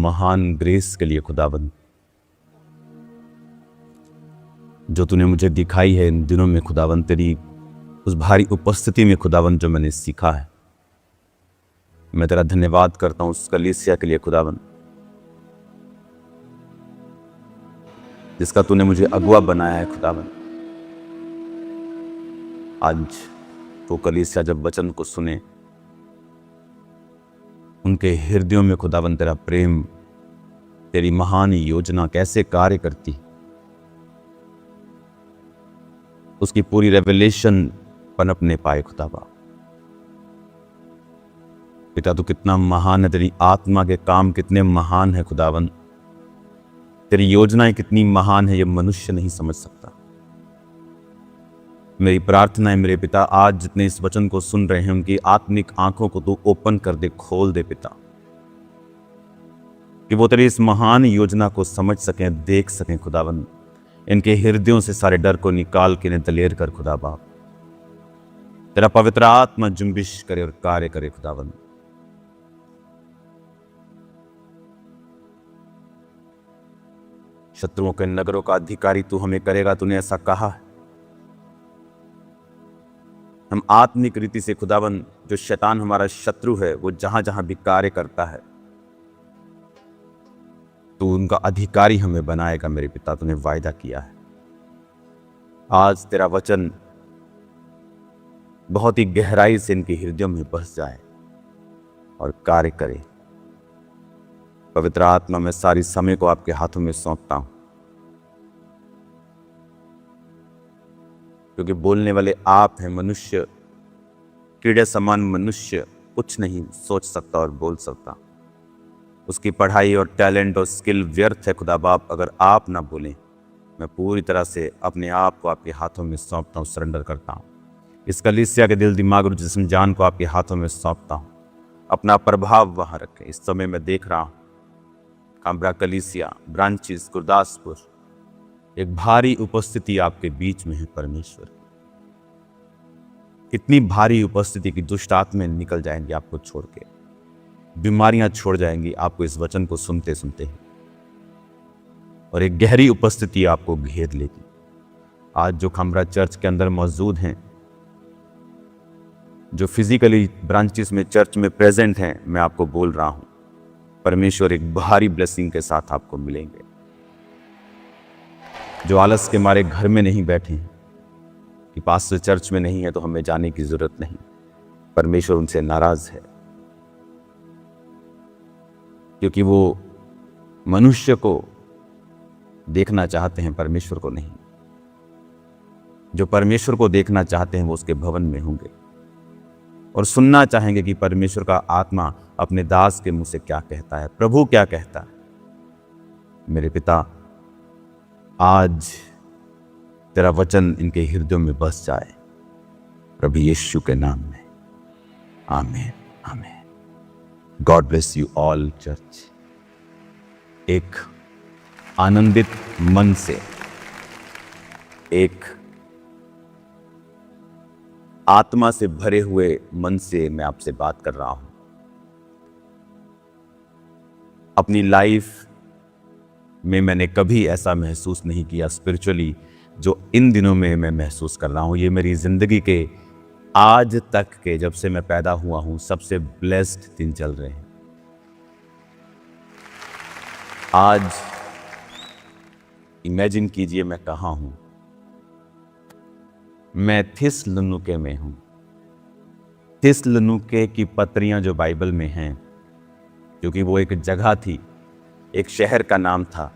महान ग्रेस के लिए खुदाबंद, जो तूने मुझे दिखाई है इन दिनों में खुदाबंद, तेरी उस भारी उपस्थिति में खुदाबंद जो मैंने सीखा है। मैं तेरा धन्यवाद करता हूं उस कलीसिया के लिए खुदाबंद, जिसका तूने मुझे अगुआ बनाया है खुदाबंद। आज वो कलीसिया जब वचन को सुने, उनके हृदयों में खुदाबंद तेरा प्रेम, तेरी महान योजना कैसे कार्य करती, उसकी पूरी रेवलेशन पनपने पाए खुदाबा। पिता तू कितना महान है, तेरी आत्मा के काम कितने महान है खुदाबंद, तेरी योजनाएं कितनी महान है, ये मनुष्य नहीं समझ सकता। मेरी प्रार्थना है मेरे पिता, आज जितने इस वचन को सुन रहे हैं उनकी आत्मिक आंखों को तू ओपन कर दे, खोल दे पिता, कि वो तेरी इस महान योजना को समझ सकें, देख सकें खुदाबंद। इनके हृदयों से सारे डर को निकाल के इन्हें दलेर कर खुदा बाप, तेरा पवित्र आत्मा जुम्बिश करे और कार्य करे खुदाबंद। शत्रुओं के नगरों का अधिकारी तू हमें करेगा, तूने ऐसा कहा है। हम आत्मिक रीति से खुदाबंद, जो शैतान हमारा शत्रु है, वो जहां जहां भी कार्य करता है, तू उनका अधिकारी हमें बनाएगा मेरे पिता, तूने वायदा किया है। आज तेरा वचन बहुत ही गहराई से इनके हृदयों में बस जाए और कार्य करे। पवित्र आत्मा, मैं सारी समय को आपके हाथों में सौंपता हूं, क्योंकि बोलने वाले आप हैं। मनुष्य, कीड़े समान मनुष्य कुछ नहीं सोच सकता और बोल सकता। उसकी पढ़ाई और टैलेंट और स्किल व्यर्थ है खुदा बाप, अगर आप ना बोलें। मैं पूरी तरह से अपने आप को आपके हाथों में सौंपता हूँ, सरेंडर करता हूँ। इस कलीसिया के दिल, दिमाग और जिस्म जान को आपके हाथों में सौंपता हूँ। अपना प्रभाव वहाँ रखें। इस समय मैं देख रहा हूँ काम्ब्रा कलीसिया ब्रांचेस गुरदासपुर, एक भारी उपस्थिति आपके बीच में है परमेश्वर। इतनी भारी उपस्थिति की दुष्ट आत्माएं निकल जाएंगी आपको छोड़ के, बीमारियां छोड़ जाएंगी आपको इस वचन को सुनते सुनते ही, और एक गहरी उपस्थिति आपको घेर लेगी। आज जो खामरा चर्च के अंदर मौजूद हैं, जो फिजिकली ब्रांचेस में चर्च में प्रेजेंट हैं, मैं आपको बोल रहा हूं, परमेश्वर एक भारी ब्लेसिंग के साथ आपको मिलेंगे। जो आलस के मारे घर में नहीं बैठे हैं कि पास्टर चर्च में नहीं है तो हमें जाने की जरूरत नहीं, परमेश्वर उनसे नाराज है, क्योंकि वो मनुष्य को देखना चाहते हैं, परमेश्वर को नहीं। जो परमेश्वर को देखना चाहते हैं वो उसके भवन में होंगे और सुनना चाहेंगे कि परमेश्वर का आत्मा अपने दास के मुंह से क्या कहता है, प्रभु क्या कहता है। मेरे पिता, आज तेरा वचन इनके हृदयों में बस जाए, प्रभु यीशु के नाम में, आमीन आमीन। God bless you all church. एक आनंदित मन से, एक आत्मा से भरे हुए मन से मैं आपसे बात कर रहा हूं। अपनी लाइफ में मैंने कभी ऐसा महसूस नहीं किया स्पिरिचुअली जो इन दिनों में मैं महसूस कर रहा हूं। ये मेरी जिंदगी के आज तक के, जब से मैं पैदा हुआ हूं, सबसे ब्लेस्ड दिन चल रहे हैं। आज इमेजिन कीजिए मैं कहां हूं। मैं थिस्सलुनीके में हूं। थिस्सलुनीके की पत्रियां जो बाइबल में हैं, क्योंकि वो एक जगह थी, एक शहर का नाम था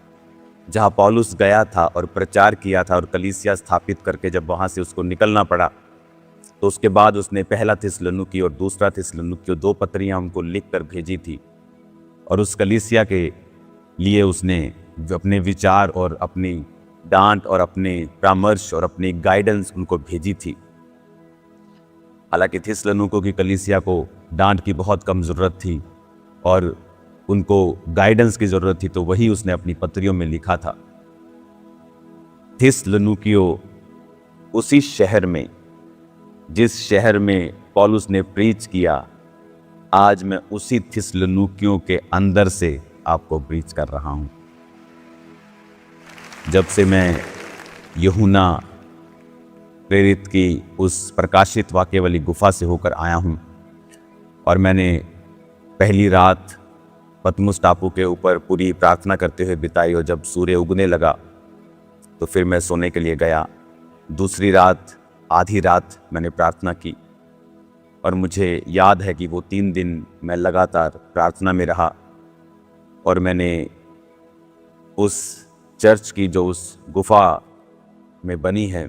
जहां पौलुस गया था और प्रचार किया था और कलीसिया स्थापित करके जब वहां से उसको निकलना पड़ा, तो उसके बाद उसने पहला थिस्सलुनीके और दूसरा थिस्सलुनीके, दो पत्रियां हमको लिख कर भेजी थी, और उस कलीसिया के लिए उसने अपने विचार और अपनी डांट और अपने परामर्श और अपनी गाइडेंस उनको भेजी थी। हालांकि थिस्सलुनीके की कलीसिया को डांट की बहुत कम ज़रूरत थी और उनको गाइडेंस की ज़रूरत थी, तो वही उसने अपनी पत्रियों में लिखा था। थिस्सलुनीके उसी शहर में, जिस शहर में पौलुस ने प्रीच किया, आज मैं उसी थिस्सलुनीके के अंदर से आपको ब्रीच कर रहा हूँ। जब से मैं यूहन्ना प्रेरित की उस प्रकाशित वाक्य वाली गुफा से होकर आया हूँ और मैंने पहली रात पतमुस टापू के ऊपर पूरी प्रार्थना करते हुए बिताई, और जब सूर्य उगने लगा तो फिर मैं सोने के लिए गया। दूसरी रात आधी रात मैंने प्रार्थना की और मुझे याद है कि वो 3 दिन मैं लगातार प्रार्थना में रहा और मैंने उस चर्च की जो उस गुफा में बनी है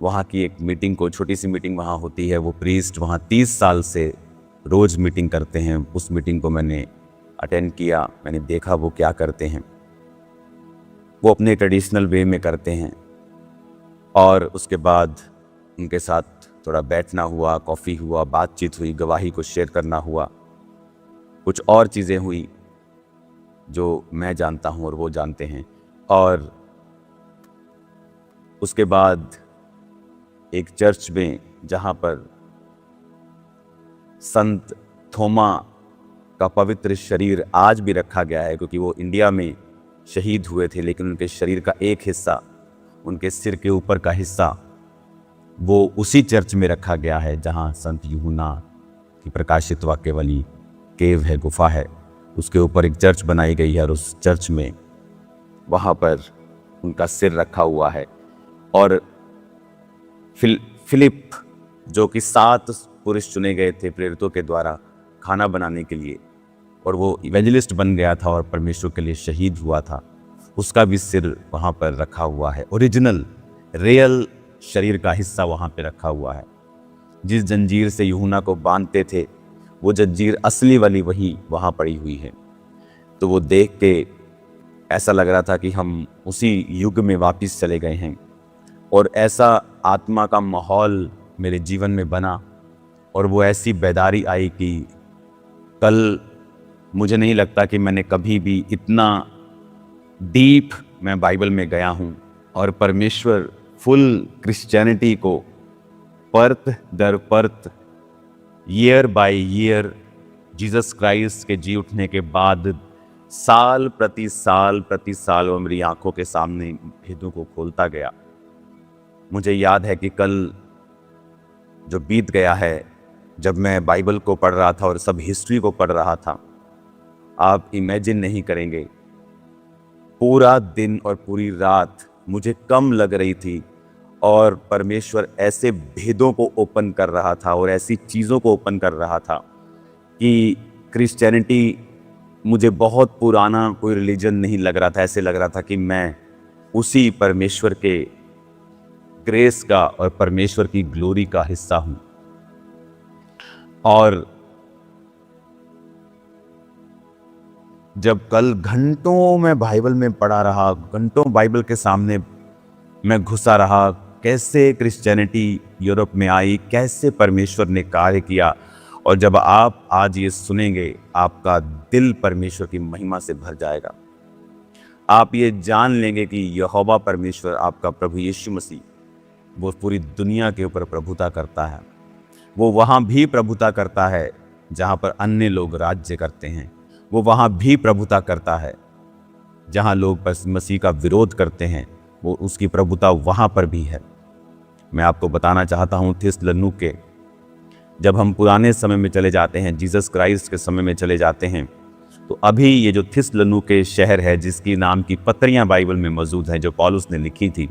वहाँ की एक मीटिंग को, छोटी सी मीटिंग वहाँ होती है, वो प्रीस्ट वहाँ 30 साल से रोज़ मीटिंग करते हैं। उस मीटिंग को मैंने अटेंड किया, मैंने देखा वो क्या करते हैं। वो अपने ट्रेडिशनल वे में करते हैं और उसके बाद उनके साथ थोड़ा बैठना हुआ, कॉफ़ी हुआ, बातचीत हुई, गवाही को शेयर करना हुआ, कुछ और चीज़ें हुई जो मैं जानता हूँ और वो जानते हैं। और उसके बाद एक चर्च में जहाँ पर संत थोमा का पवित्र शरीर आज भी रखा गया है, क्योंकि वो इंडिया में शहीद हुए थे, लेकिन उनके शरीर का एक हिस्सा, उनके सिर के ऊपर का हिस्सा, वो उसी चर्च में रखा गया है जहाँ संत यूहन्ना की प्रकाशित वाक्य वाली केव है, गुफा है। उसके ऊपर एक चर्च बनाई गई है और उस चर्च में वहाँ पर उनका सिर रखा हुआ है। और फिलिप जो कि 7 पुरुष चुने गए थे प्रेरितों के द्वारा खाना बनाने के लिए, और वो इवेंजलिस्ट बन गया था और परमेश्वर के लिए शहीद हुआ था, उसका भी सिर वहाँ पर रखा हुआ है। ओरिजिनल रियल शरीर का हिस्सा वहाँ पे रखा हुआ है। जिस जंजीर से यूहन्ना को बांधते थे वो जंजीर असली वाली वही वहाँ पड़ी हुई है। तो वो देख के ऐसा लग रहा था कि हम उसी युग में वापस चले गए हैं, और ऐसा आत्मा का माहौल मेरे जीवन में बना और वो ऐसी बेदारी आई कि कल मुझे नहीं लगता कि मैंने कभी भी इतना डीप मैं बाइबल में गया हूँ और परमेश्वर फुल क्रिश्चियनिटी को परत दर परत, year by year, Jesus Christ के जी उठने के बाद साल प्रति साल वो मेरी आंखों के सामने भेदों को खोलता गया। मुझे याद है कि कल जो बीत गया है, जब मैं बाइबल को पढ़ रहा था और सब हिस्ट्री को पढ़ रहा था, आप इमेजिन नहीं करेंगे, पूरा दिन और पूरी रात मुझे कम लग रही थी और परमेश्वर ऐसे भेदों को ओपन कर रहा था और ऐसी चीज़ों को ओपन कर रहा था कि क्रिश्चियनिटी मुझे बहुत पुराना कोई रिलीजन नहीं लग रहा था। ऐसे लग रहा था कि मैं उसी परमेश्वर के ग्रेस का और परमेश्वर की ग्लोरी का हिस्सा हूँ। और जब कल घंटों मैं बाइबल में पढ़ा रहा, घंटों बाइबल के सामने मैं घुसा रहा, कैसे क्रिश्चियनिटी यूरोप में आई, कैसे परमेश्वर ने कार्य किया, और जब आप आज ये सुनेंगे आपका दिल परमेश्वर की महिमा से भर जाएगा। आप ये जान लेंगे कि यहोवा परमेश्वर, आपका प्रभु यीशु मसीह, वो पूरी दुनिया के ऊपर प्रभुता करता है। वो वहाँ भी प्रभुता करता है जहाँ पर अन्य लोग राज्य करते हैं। वो वहाँ भी प्रभुता करता है जहाँ लोग बस मसीह का विरोध करते हैं, वो उसकी प्रभुता वहाँ पर भी है। मैं आपको बताना चाहता हूँ थिस्सलुनीके, जब हम पुराने समय में चले जाते हैं, जीसस क्राइस्ट के समय में चले जाते हैं, तो अभी ये जो थिस्सलुनीके शहर है, जिसकी नाम की पत्रियाँ बाइबल में मौजूद हैं जो पौलुस ने लिखी थी,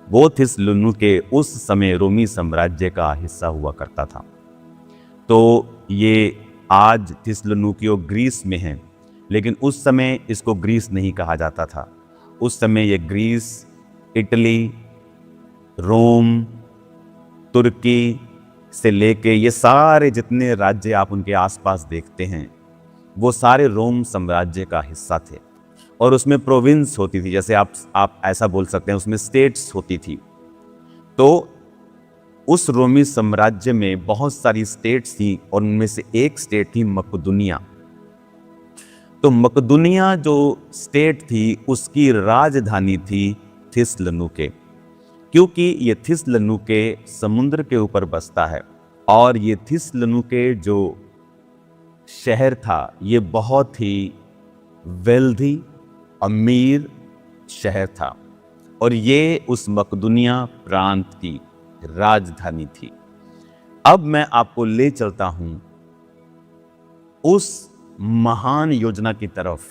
वो थिस्सलुनीके उस समय रोमी साम्राज्य का हिस्सा हुआ करता था। तो ये आज थिस्सलुनीके ग्रीस में है, लेकिन उस समय इसको ग्रीस नहीं कहा जाता था। उस समय ये ग्रीस, इटली, रोम, तुर्की से लेके ये सारे जितने राज्य आप उनके आसपास देखते हैं, वो सारे रोम साम्राज्य का हिस्सा थे। और उसमें प्रोविंस होती थी, जैसे आप ऐसा बोल सकते हैं, उसमें स्टेट्स होती थी। तो उस रोमी साम्राज्य में बहुत सारी स्टेट्स थी और उनमें से एक स्टेट थी मकदूनिया। तो मकदूनिया जो स्टेट थी उसकी राजधानी थी थिस्सलुनीके, क्योंकि ये थिस्सलुनीके समुद्र के ऊपर बसता है। और ये थिस्सलुनीके जो शहर था ये बहुत ही वेल्दी, अमीर शहर था और ये उस मकदूनिया प्रांत की राजधानी थी। अब मैं आपको ले चलता हूं उस महान योजना की तरफ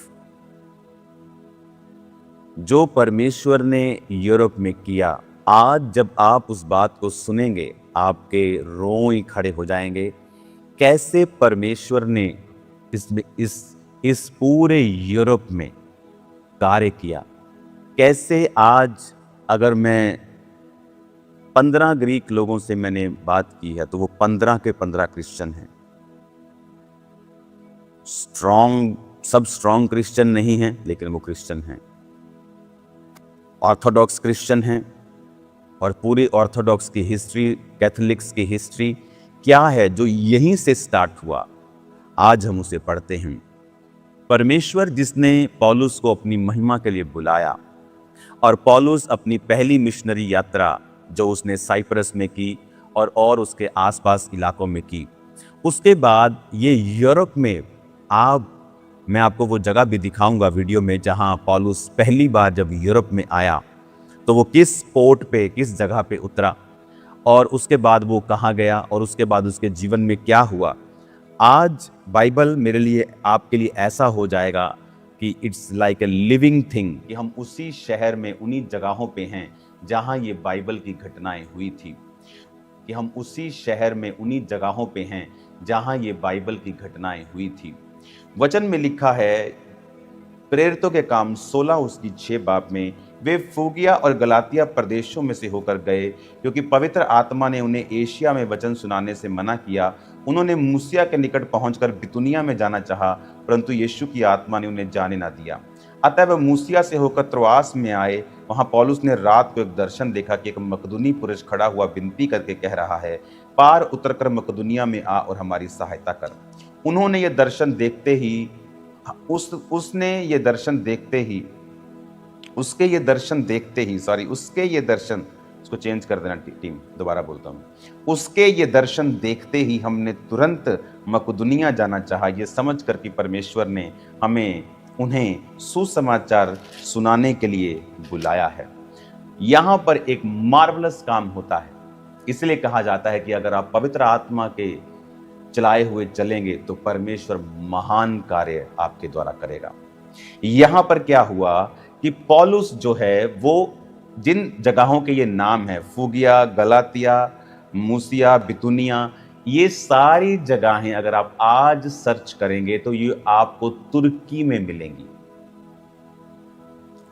जो परमेश्वर ने यूरोप में किया। आज जब आप उस बात को सुनेंगे आपके रोंग खड़े हो जाएंगे। कैसे परमेश्वर ने इस पूरे यूरोप में कार्य किया। कैसे आज अगर मैं 15 ग्रीक लोगों से मैंने बात की है तो वो 15 के 15 क्रिश्चियन हैं। सब स्ट्रॉन्ग क्रिश्चियन नहीं हैं, लेकिन वो क्रिश्चियन हैं। ऑर्थोडॉक्स क्रिश्चियन हैं और पूरी ऑर्थोडॉक्स की हिस्ट्री, कैथोलिक्स की हिस्ट्री क्या है जो यहीं से स्टार्ट हुआ, आज हम उसे पढ़ते हैं। परमेश्वर जिसने पौलुस को अपनी महिमा के लिए बुलाया और पौलुस अपनी पहली मिशनरी यात्रा जो उसने साइप्रस में की और उसके आसपास इलाकों में की, उसके बाद ये यूरोप में मैं आपको वो जगह भी दिखाऊंगा वीडियो में जहां पौलुस पहली बार जब यूरोप में आया तो वो किस पोर्ट पे, किस जगह पे उतरा और उसके बाद वो कहाँ गया और उसके बाद उसके जीवन में क्या हुआ। आज बाइबल मेरे लिए, आपके लिए ऐसा हो जाएगा कि it's like a living thing, कि हम उसी शहर में, उन्हीं जगहों पे हैं जहां ये बाइबल की घटनाएं हुई थी, कि हम उसी शहर में, उन्हीं जगहों पे हैं जहां ये बाइबल की घटनाएं हुई थी। वचन में लिखा है, प्रेरितों के काम 16 उसकी 6 बाब में, वे फ्रूगिया और गलातिया प्रदेशों में से होकर गए क्योंकि पवित्र आत्मा ने उन्हें एशिया में वचन सुनाने से मना किया। उन्होंने मूसिया के निकट पहुंचकर बितुनिया में जाना चाहा, परंतु यीशु की आत्मा ने उन्हें जाने ना दिया। अतः वह मूसिया से होकर त्रोआस में आए। वहां पौलुस ने रात को एक दर्शन देखा कि एक मकदूनी पुरुष खड़ा हुआ विनती करके कह रहा है, पार उतरकर मकदूनिया में आ और हमारी सहायता कर। उन्होंने ये दर्शन देखते ही उसके ये दर्शन, इसको चेंज कर देना टीम, दोबारा बोलता हूँ, उसके ये दर्शन देखते ही हमने तुरंत मकदूनिया जाना चाहा, ये समझ कर कि परमेश्वर ने हमें उन्हें सुसमाचार सुनाने के लिए बुलाया है। यहाँ पर एक मार्वलस काम होता है, इसलिए कहा जाता है कि अगर आप पवित्र आत्मा के चलाए हुए चलेंगे तो परमेश्वर महान कार्य आपके द्वारा करेगा। यहां पर क्या हुआ कि पौलुस जो है वो जिन जगहों के ये नाम है, फ्रूगिया, गलातिया, मूसिया, बितुनिया, ये सारी जगहें अगर आप आज सर्च करेंगे तो ये आपको तुर्की में मिलेंगी।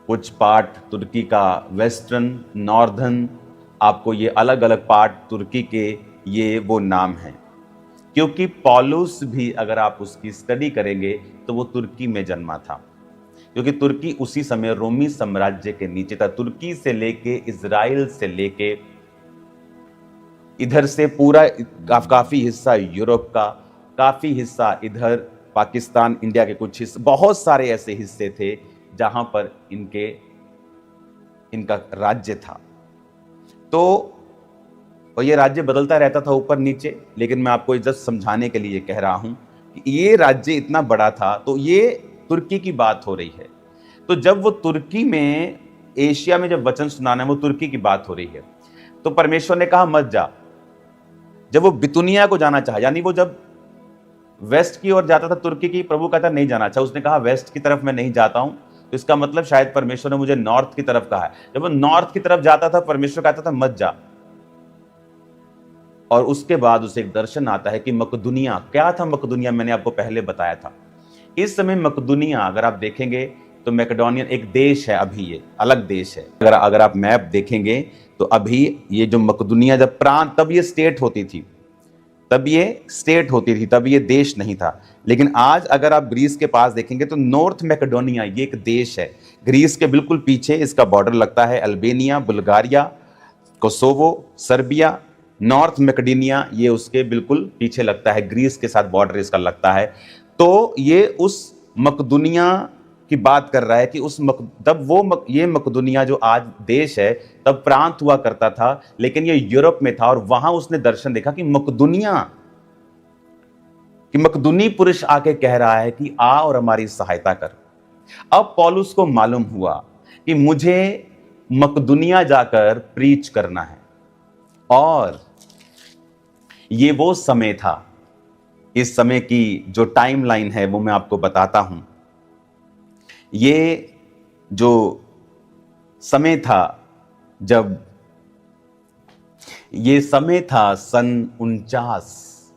कुछ पार्ट तुर्की का वेस्टर्न, नॉर्दर्न, आपको ये अलग अलग पार्ट तुर्की के ये वो नाम हैं, क्योंकि पौलुस भी अगर आप उसकी स्टडी करेंगे तो वो तुर्की में जन्मा था, क्योंकि तुर्की उसी समय रोमी साम्राज्य के नीचे था। तुर्की से लेके, इजराइल से लेके, इधर से पूरा काफी हिस्सा यूरोप का, काफी हिस्सा इधर पाकिस्तान, इंडिया के कुछ हिस्से, बहुत सारे ऐसे हिस्से थे जहां पर इनका राज्य था। तो और ये राज्य बदलता रहता था ऊपर नीचे, लेकिन मैं आपको जस्ट समझाने के लिए कह रहा हूं कि ये राज्य इतना बड़ा था। तो ये तुर्की की बात हो रही है। तो जब वो तुर्की में, एशिया में जब वचन सुनाना है, वो तुर्की की बात हो रही है, तो परमेश्वर ने कहा मत जा। जब वो बितुनिया को जाना चाहा, यानी वो जब वेस्ट की ओर जाता था तुर्की की, प्रभु कहता नहीं जाना चाहा, उसने कहा वेस्ट की तरफ मैं नहीं जाता हूं, तो इसका मतलब शायद परमेश्वर ने मुझे नॉर्थ की तरफ कहा है। जब वो नॉर्थ की तरफ जाता था, परमेश्वर कहता था मत जा। और उसके बाद उसे एक दर्शन आता है कि मकदूनिया, क्या था मकदूनिया, मैंने आपको पहले बताया था। इस समय मकदूनिया अगर आप देखेंगे तो मैकेडोनियन एक देश है, अभी ये अलग देश है। अगर आप मैप देखेंगे तो अभी ये जो मकदूनिया जब प्रांत, तब ये स्टेट होती थी, तब ये देश नहीं था। लेकिन आज अगर आप ग्रीस के पास देखेंगे तो नॉर्थ मैकेडोनिया ये एक देश है। ग्रीस के बिल्कुल पीछे इसका बॉर्डर लगता है Albania, Bulgaria, Kosovo, Serbia. North Macedonia ये उसके बिल्कुल पीछे लगता है, ग्रीस के साथ बॉर्डर इसका लगता है। तो ये उस मकदूनिया की बात कर रहा है कि ये मकदूनिया जो आज देश है, तब प्रांत हुआ करता था, लेकिन ये यूरोप में था। और वहां उसने दर्शन देखा कि मकदूनी पुरुष आके कह रहा है कि आ और हमारी सहायता कर। अब पौलुस को मालूम हुआ कि मुझे मकदुनिया जाकर प्रीच करना है, और ये वो समय था। इस समय की जो टाइमलाइन है वो मैं आपको बताता हूं। ये जो समय था, जब ये समय था सन 49,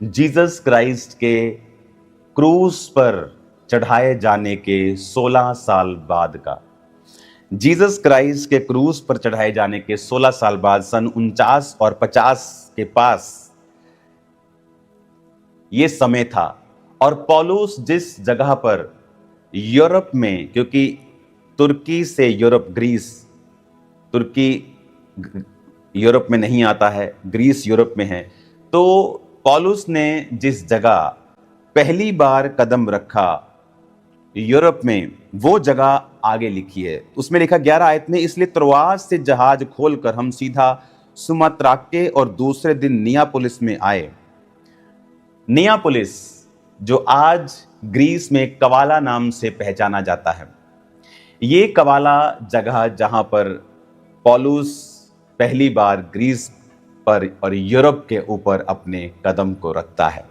जीसस क्राइस्ट के क्रूस पर चढ़ाए जाने के 16 साल बाद का। जीसस क्राइस्ट के क्रूस पर चढ़ाए जाने के 16 साल बाद सन 49 और 50 के पास ये समय था। और पौलुस जिस जगह पर यूरोप में, क्योंकि तुर्की से यूरोप, ग्रीस, तुर्की यूरोप में नहीं आता है, ग्रीस यूरोप में है, तो पौलुस ने जिस जगह पहली बार कदम रखा यूरोप में, वो जगह आगे लिखी है। उसमें लिखा 11 आयत में, इसलिए त्रोआस से जहाज खोलकर हम सीधा सुमात्राके और दूसरे दिन नियापोलिस में आए। नियापोलिस जो आज ग्रीस में कवाला नाम से पहचाना जाता है, ये कवाला जगह जहां पर पौलुस पहली बार ग्रीस पर और यूरोप के ऊपर अपने कदम को रखता है।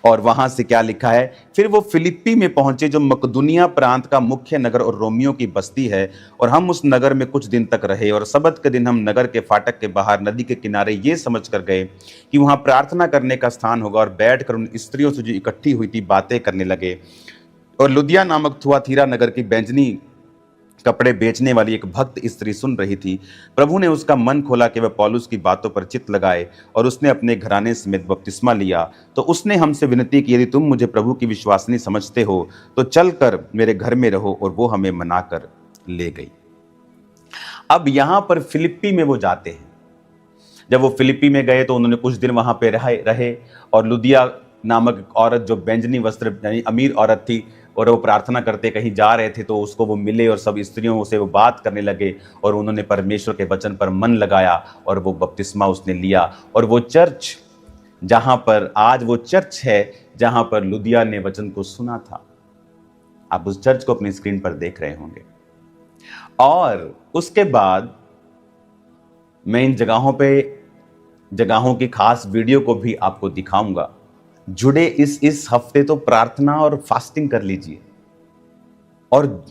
और वहां से क्या लिखा है, फिर वो फिलिप्पी में पहुंचे जो मकदुनिया प्रांत का मुख्य नगर और रोमियो की बस्ती है, और हम उस नगर में कुछ दिन तक रहे। और सबत के दिन हम नगर के फाटक के बाहर नदी के किनारे ये समझ कर गए कि वहां प्रार्थना करने का स्थान होगा, और बैठकर उन स्त्रियों से जो इकट्ठी हुई थी बातें करने लगे। और लुदिया नामक थुआतीरा नगर की बैंजनी कपड़े बेचने वाली एक भक्त स्त्री सुन रही थी। प्रभु ने उसका मन खोला कि वह पौलुस की बातों पर चित्त लगाए, और उसने अपने घराने समेत बपतिस्मा लिया। तो उसने हमसे विनती की, यदि तुम मुझे प्रभु की विश्वासनी समझते हो तो चलकर मेरे घर में रहो, और वो हमें मनाकर ले गई। अब यहां पर फिलिप्पी में वो जाते हैं। जब वो फिलिप्पी में गए तो उन्होंने कुछ दिन वहां पे रहे, और लुदिया नामक औरत जो बैंजनी वस्त्र यानी अमीर औरत थी, और वो प्रार्थना करते कहीं जा रहे थे, तो उसको वो मिले और सब स्त्रियों से वो बात करने लगे, और उन्होंने परमेश्वर के वचन पर मन लगाया, और वो बपतिस्मा उसने लिया। और वो चर्च जहां पर आज वो चर्च है जहां पर लुदिया ने वचन को सुना था, आप उस चर्च को अपनी स्क्रीन पर देख रहे होंगे। और उसके बाद मैं इन जगहों की खास वीडियो को भी आपको दिखाऊंगा। जुड़े इस हफ्ते तो प्रार्थना और फास्टिंग कर लीजिए,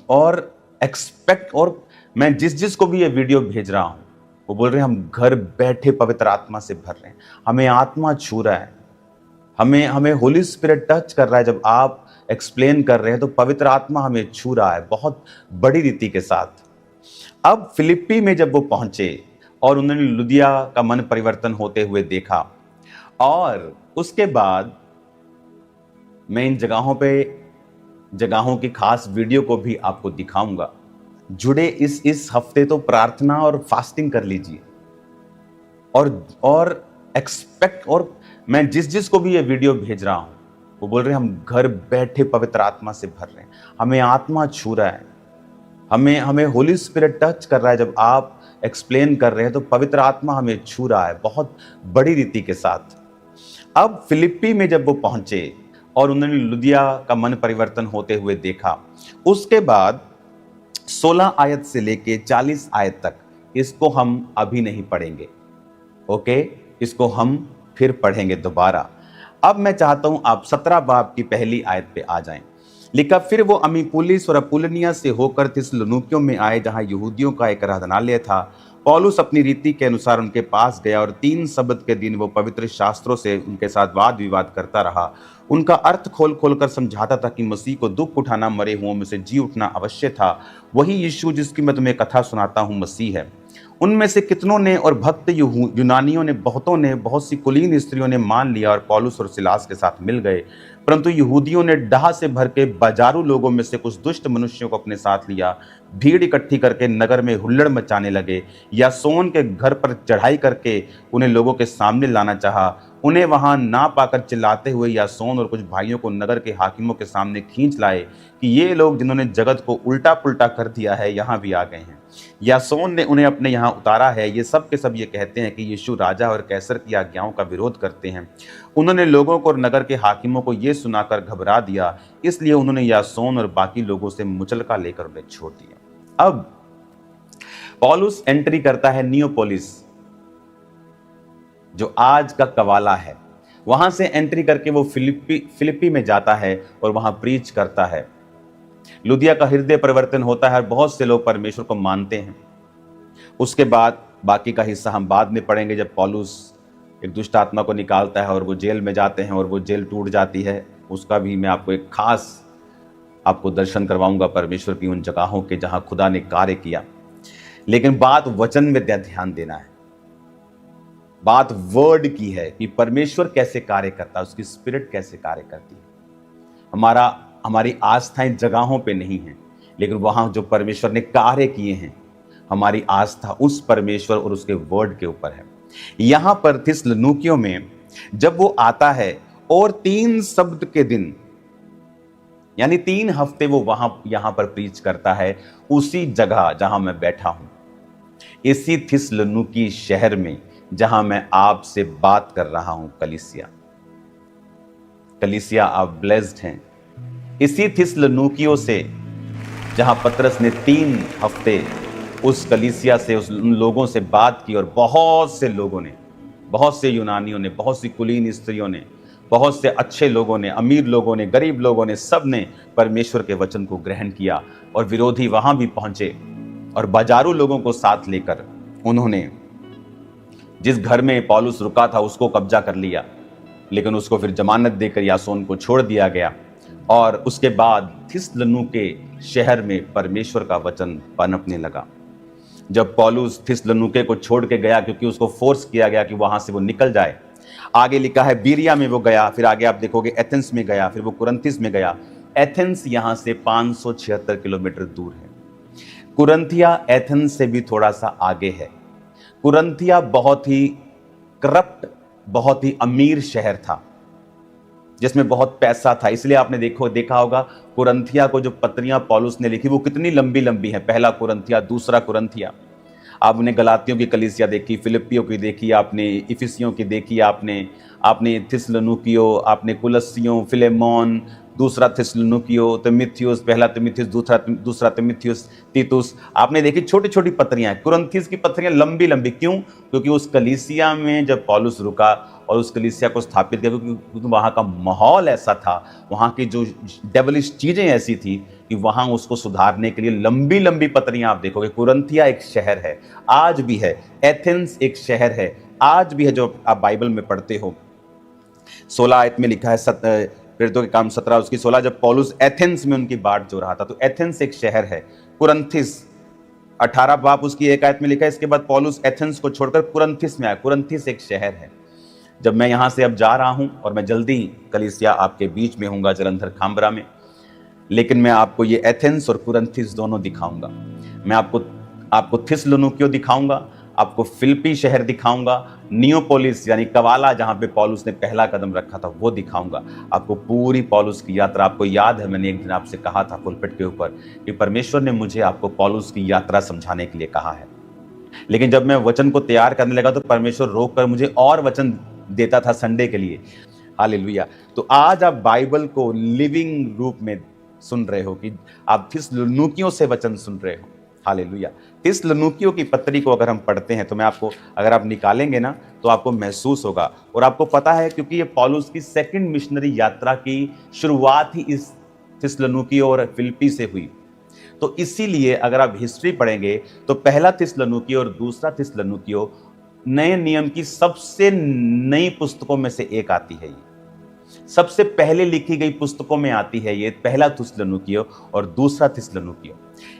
और एक्सपेक्ट। और मैं जिस को भी ये वीडियो भेज रहा हूं, वो बोल रहे हैं हम घर बैठे पवित्र आत्मा से भर रहे हैं, हमें आत्मा छू रहा है, हमें होली स्पिरिट टच कर रहा है। जब आप एक्सप्लेन कर रहे हैं तो पवित्र आत्मा हमें छू रहा है बहुत बड़ी रीति के साथ। अब फिलिप्पी में जब वो पहुंचे और उन्होंने लुदिया का मन परिवर्तन होते हुए देखा, और उसके बाद मैं इन जगहों की खास वीडियो को भी आपको दिखाऊंगा। जुड़े इस हफ्ते तो प्रार्थना और फास्टिंग कर लीजिए, और एक्सपेक्ट। और मैं जिस को भी ये वीडियो भेज रहा हूं, वो बोल रहे हैं हम घर बैठे पवित्र आत्मा से भर रहे हैं, हमें आत्मा छू रहा है, हमें होली स्पिरिट टच कर रहा है। जब आप एक्सप्लेन कर रहे हैं तो पवित्र आत्मा हमें छू रहा है बहुत बड़ी रीति के साथ। अब फिलिप्पी में जब वो पहुंचे और उन्होंने लुदिया का मन परिवर्तन होते हुए देखा, उसके बाद 16 आयत से लेके 40 आयत तक, इसको हम अभी नहीं पढ़ेंगे, ओके, इसको हम फिर पढ़ेंगे दोबारा। अब मैं चाहता हूं आप 17 बाब की पहली आयत पे आ जाएं। लिखा, फिर वो अमीपुलिस और अपुलनिया से होकर थिस्सलुनीकियों में आए, जहां यहूदियों का एक आराधनालय था। पौलुस अपनी रीति के अनुसार उनके पास गया, और 3 सब्त के दिन वो पवित्र शास्त्रों से उनके साथ वाद विवाद करता रहा। उनका अर्थ खोल कर समझाता था कि मसीह को दुख उठाना, मरे हुओं में से जी उठना अवश्य था। वही यीशु जिसकी मैं तुम्हें कथा सुनाता हूँ मसीह है। उनमें से कितनों ने और भक्त यूनानियों ने, बहुतों ने, बहुत सी कुलीन स्त्रियों ने मान लिया और पौलुस और सिलास के साथ मिल गए। परंतु यहूदियों ने डाह से भर के बाजारू लोगों में से कुछ दुष्ट मनुष्यों को अपने साथ लिया। भीड़ इकट्ठी करके नगर में हुल्लड़ मचाने लगे। यासोन के घर पर चढ़ाई करके उन्हें लोगों के सामने लाना चाहा। उन्हें वहां ना पाकर चिल्लाते हुए यासोन और कुछ भाइयों को नगर के हाकिमों के सामने खींच लाए कि ये लोग जिन्होंने जगत को उल्टा पुल्टा कर दिया है, यहाँ भी आ गए हैं। यासोन ने उन्हें अपने यहाँ यहाँ उतारा है, ये सब के सब ये कहते हैं कि यीशु राजा और कैसर की आज्ञाओं का विरोध करते हैं। उन्होंने लोगों को और नगर के हाकिमों को ये सुनाकर घबरा दिया, इसलिए उन्होंने यासोन और बाकी लोगों से मुचलका लेकर उन्हें छोड़ दिया। अब पौलुस एंट्री करता है नियोपोलिस, जो आज का कवाला है। वहां से एंट्री करके वो फिलिप्पी में जाता है और वहां प्रीच करता है। लुदिया का हृदय परिवर्तन होता है और बहुत से लोग परमेश्वर को मानते हैं। उसके बाद बाकी का हिस्सा हम बाद में पढ़ेंगे, जब पौलुस एक दुष्ट आत्मा को निकालता है और वो जेल में जाते हैं और वो जेल टूट जाती है। उसका भी मैं आपको एक खास आपको दर्शन करवाऊंगा परमेश्वर की उन जगहों के जहां खुदा ने कार्य किया। लेकिन बात वचन में ध्यान देना है, बात वर्ड की है कि परमेश्वर कैसे कार्य करता है, उसकी स्पिरिट कैसे कार्य करती है। हमारी आस्थाएं जगहों पे नहीं है, लेकिन वहां जो परमेश्वर ने कार्य किए हैं, हमारी आस्था उस परमेश्वर और उसके वर्ड के ऊपर है। यहां पर थिस्सलुनीकियों में जब वो आता है और 3 शब्द के दिन यानी 3 हफ्ते वो यहां पर प्रीच करता है, उसी जगह जहां मैं बैठा हूं, इसी थिस्सलुनीकी शहर में जहां मैं आपसे बात कर रहा हूं। कलीसिया आप ब्लेस्ड हैं। इसी थिस्सलुनीकियों से जहां पतरस ने 3 हफ्ते उस कलीसिया से उन लोगों से बात की, और बहुत से लोगों ने, बहुत से यूनानियों ने, बहुत सी कुलीन स्त्रियों ने, बहुत से अच्छे लोगों ने, अमीर लोगों ने, गरीब लोगों ने, सब ने परमेश्वर के वचन को ग्रहण किया। और विरोधी वहां भी पहुंचे और बाजारू लोगों को साथ लेकर उन्होंने जिस घर में पौलुस रुका था उसको कब्जा कर लिया, लेकिन उसको फिर जमानत देकर यासोन को छोड़ दिया गया। और उसके बाद थिस्सलुनीके शहर में परमेश्वर का वचन पनपने लगा। जब पौलुस थिस्सलुनीके को छोड़ के गया, क्योंकि उसको फोर्स किया गया कि वहां से वो निकल जाए, आगे लिखा है बीरिया में वो गया, फिर आगे आप देखोगे एथेंस में गया, फिर वो कुरिन्थिस में गया। एथेंस यहां से 576 किलोमीटर दूर है। कुरिन्थिया एथेंस से भी थोड़ा सा आगे है। कुरिन्थिया बहुत ही करप्ट, बहुत ही अमीर शहर था, जिसमें बहुत पैसा था। इसलिए आपने देखा होगा कुरिन्थिया को जो पत्रियां पौलुस ने लिखी वो कितनी लंबी लंबी है। पहला कुरिन्थिया, दूसरा कुरिन्थिया। आपने गलातियों की कलीसिया देखी, फिलिप्पियों की देखी, आपने इफिसियों की देखी, आपने थिस्सलुनीकियों, आपने कुलस्सियों, फिलेमोन, दूसरा थिस्सलुनीकियों, तिमुथियुस, पहला तिमुथियुस, दूसरा तिमुथियुस, तीतुस। आपने देखी छोटी छोटी पत्रियां। कुरिन्थिस की पत्रियां लंबी लंबी क्यों? क्योंकि उस कलीसिया में जब पौलुस रुका और उस कलीसिया को स्थापित किया, क्योंकि वहाँ का माहौल ऐसा था, वहाँ की जो डेवलिश चीज़ें ऐसी थी कि वहाँ उसको सुधारने के लिए लंबी लंबी पत्रियां आप देखोगे। कुरिन्थिया एक शहर है, आज भी है। एथेंस एक शहर है, आज भी है, जो आप बाइबल में पढ़ते हो। 16 आयत में लिखा है, प्रेरितों के काम 17 उसकी 16, जब पौलुस एथेंस में उनकी बाट जो रहा था। तो एथेंस एक शहर है। कुरिन्थिस 18 बाब उसकी 1 आयत में लिखा है, इसके बाद पौलुस एथेंस को छोड़कर कुरिन्थिस में आया। कुरिन्थिस एक शहर है। जब मैं यहाँ से अब जा रहा हूँ, और मैं जल्दी कलीसिया आपके बीच में हूँगा जलंधर खाम्बरा में, लेकिन मैं आपको ये एथेंस और कुरिन्थिस दोनों दिखाऊंगा। मैं आपको थिस्सलुनीकियों दिखाऊंगा, आपको फिलिप्पी शहर दिखाऊंगा, नियोपोलिस यानी कवाला जहाँ पे पौलुस ने पहला कदम रखा था वो दिखाऊंगा। आपको पूरी पौलुस की यात्रा, आपको याद है मैंने एक दिन आपसे कहा था पुलपिट के ऊपर कि परमेश्वर ने मुझे आपको पौलुस की यात्रा समझाने के लिए कहा है। लेकिन जब मैं वचन को तैयार करने लगा तो परमेश्वर रोक कर मुझे और वचन देता था संडे के लिए। हालेलुया। तो आज आप बाइबल को लिविंग रूप में सुन रहे हो कि आप थिस्सलुनीकियों से वचन सुन रहे हो। हालेलुया। थिस्सलुनीकियों की पत्री को अगर हम पढ़ते हैं तो अगर आप निकालेंगे ना तो आपको महसूस होगा। और आपको पता है क्योंकि ये पौलुस की सेकंड मिशनरी यात्रा की शुरुआत ही इस थिस्सलुनीकियों और फिलिप्पी से हुई। तो इसीलिए अगर आप हिस्ट्री पढ़ेंगे तो पहला थिस्सलुनीकियों और दूसरा थिस्सलुनीकियों नए नियम की सबसे नई पुस्तकों में से एक आती है। ये सबसे पहले लिखी गई पुस्तकों में आती है। ये पहला थिस्सलुनीकियों और दूसरा थिस्सलुनीकियों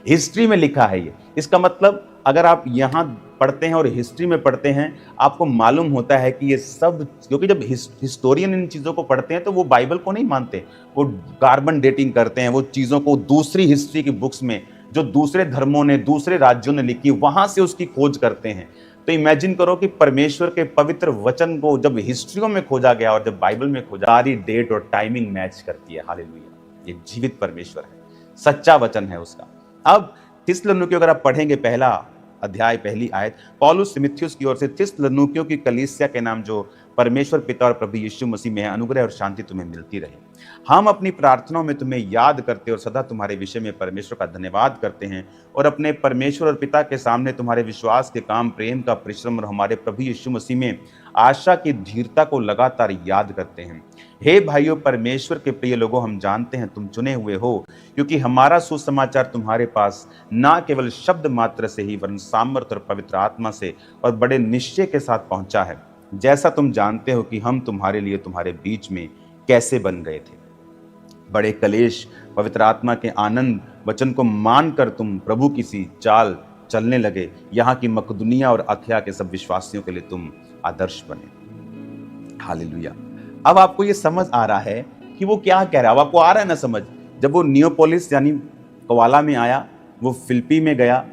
हिस्ट्री में लिखा है। ये इसका मतलब अगर आप यहाँ पढ़ते हैं और हिस्ट्री में पढ़ते हैं, आपको मालूम होता है कि ये सब, क्योंकि जब हिस्टोरियन इन चीज़ों को पढ़ते हैं तो वो बाइबल को नहीं मानते, वो कार्बन डेटिंग करते हैं, वो चीज़ों को दूसरी हिस्ट्री की बुक्स में जो दूसरे धर्मों ने, दूसरे राज्यों ने लिखी, वहां से उसकी खोज करते हैं। तो इमेजिन करो कि परमेश्वर के पवित्र वचन को जब हिस्ट्रियों में खोजा गया और जब बाइबल में खोजा, सारी डेट और टाइमिंग मैच करती है। हालेलुया। ये जीवित परमेश्वर है, सच्चा वचन है उसका। अब थिस्सलुनीकियों अगर आप पढ़ेंगे, पहला अध्याय पहली आयत, पौलुस तिमुथियुस की ओर से थिस्सलुनीकियों की कलीसिया के नाम जो परमेश्वर पिता और प्रभु यीशु मसीह में है, अनुग्रह और शांति तुम्हें मिलती रहे। हम अपनी प्रार्थनाओं में तुम्हें याद करते और सदा तुम्हारे विषय में परमेश्वर का धन्यवाद करते हैं और अपने परमेश्वर और पिता के सामने तुम्हारे विश्वास के काम, प्रेम का परिश्रम और हमारे प्रभु यीशु मसीह में आशा की धीरता को लगातार याद करते हैं। हे भाइयों, परमेश्वर के प्रिय लोगों, हम जानते हैं तुम चुने हुए हो, क्योंकि हमारा सुसमाचार तुम्हारे पास ना केवल शब्द मात्र से ही वरन सामर्थ और पवित्र आत्मा से और बड़े निश्चय के साथ पहुंचा है, जैसा तुम जानते हो कि हम तुम्हारे लिए तुम्हारे बीच में कैसे बन गए थे। बड़े कलेश, पवित्र आत्मा के आनंद वचन को मानकर तुम प्रभु की सी चाल चलने लगे। यहाँ की मकदुनिया और अखया के सब विश्वासियों के लिए तुम आदर्श बने। हालेलुया। अब आपको ये समझ आ रहा है कि वो क्या कह रहा है। अब आपको आ रहा है ना समझ। जब वो नियोपोलिस यानी कवाला में आया, वो फिलिप्पी में गया,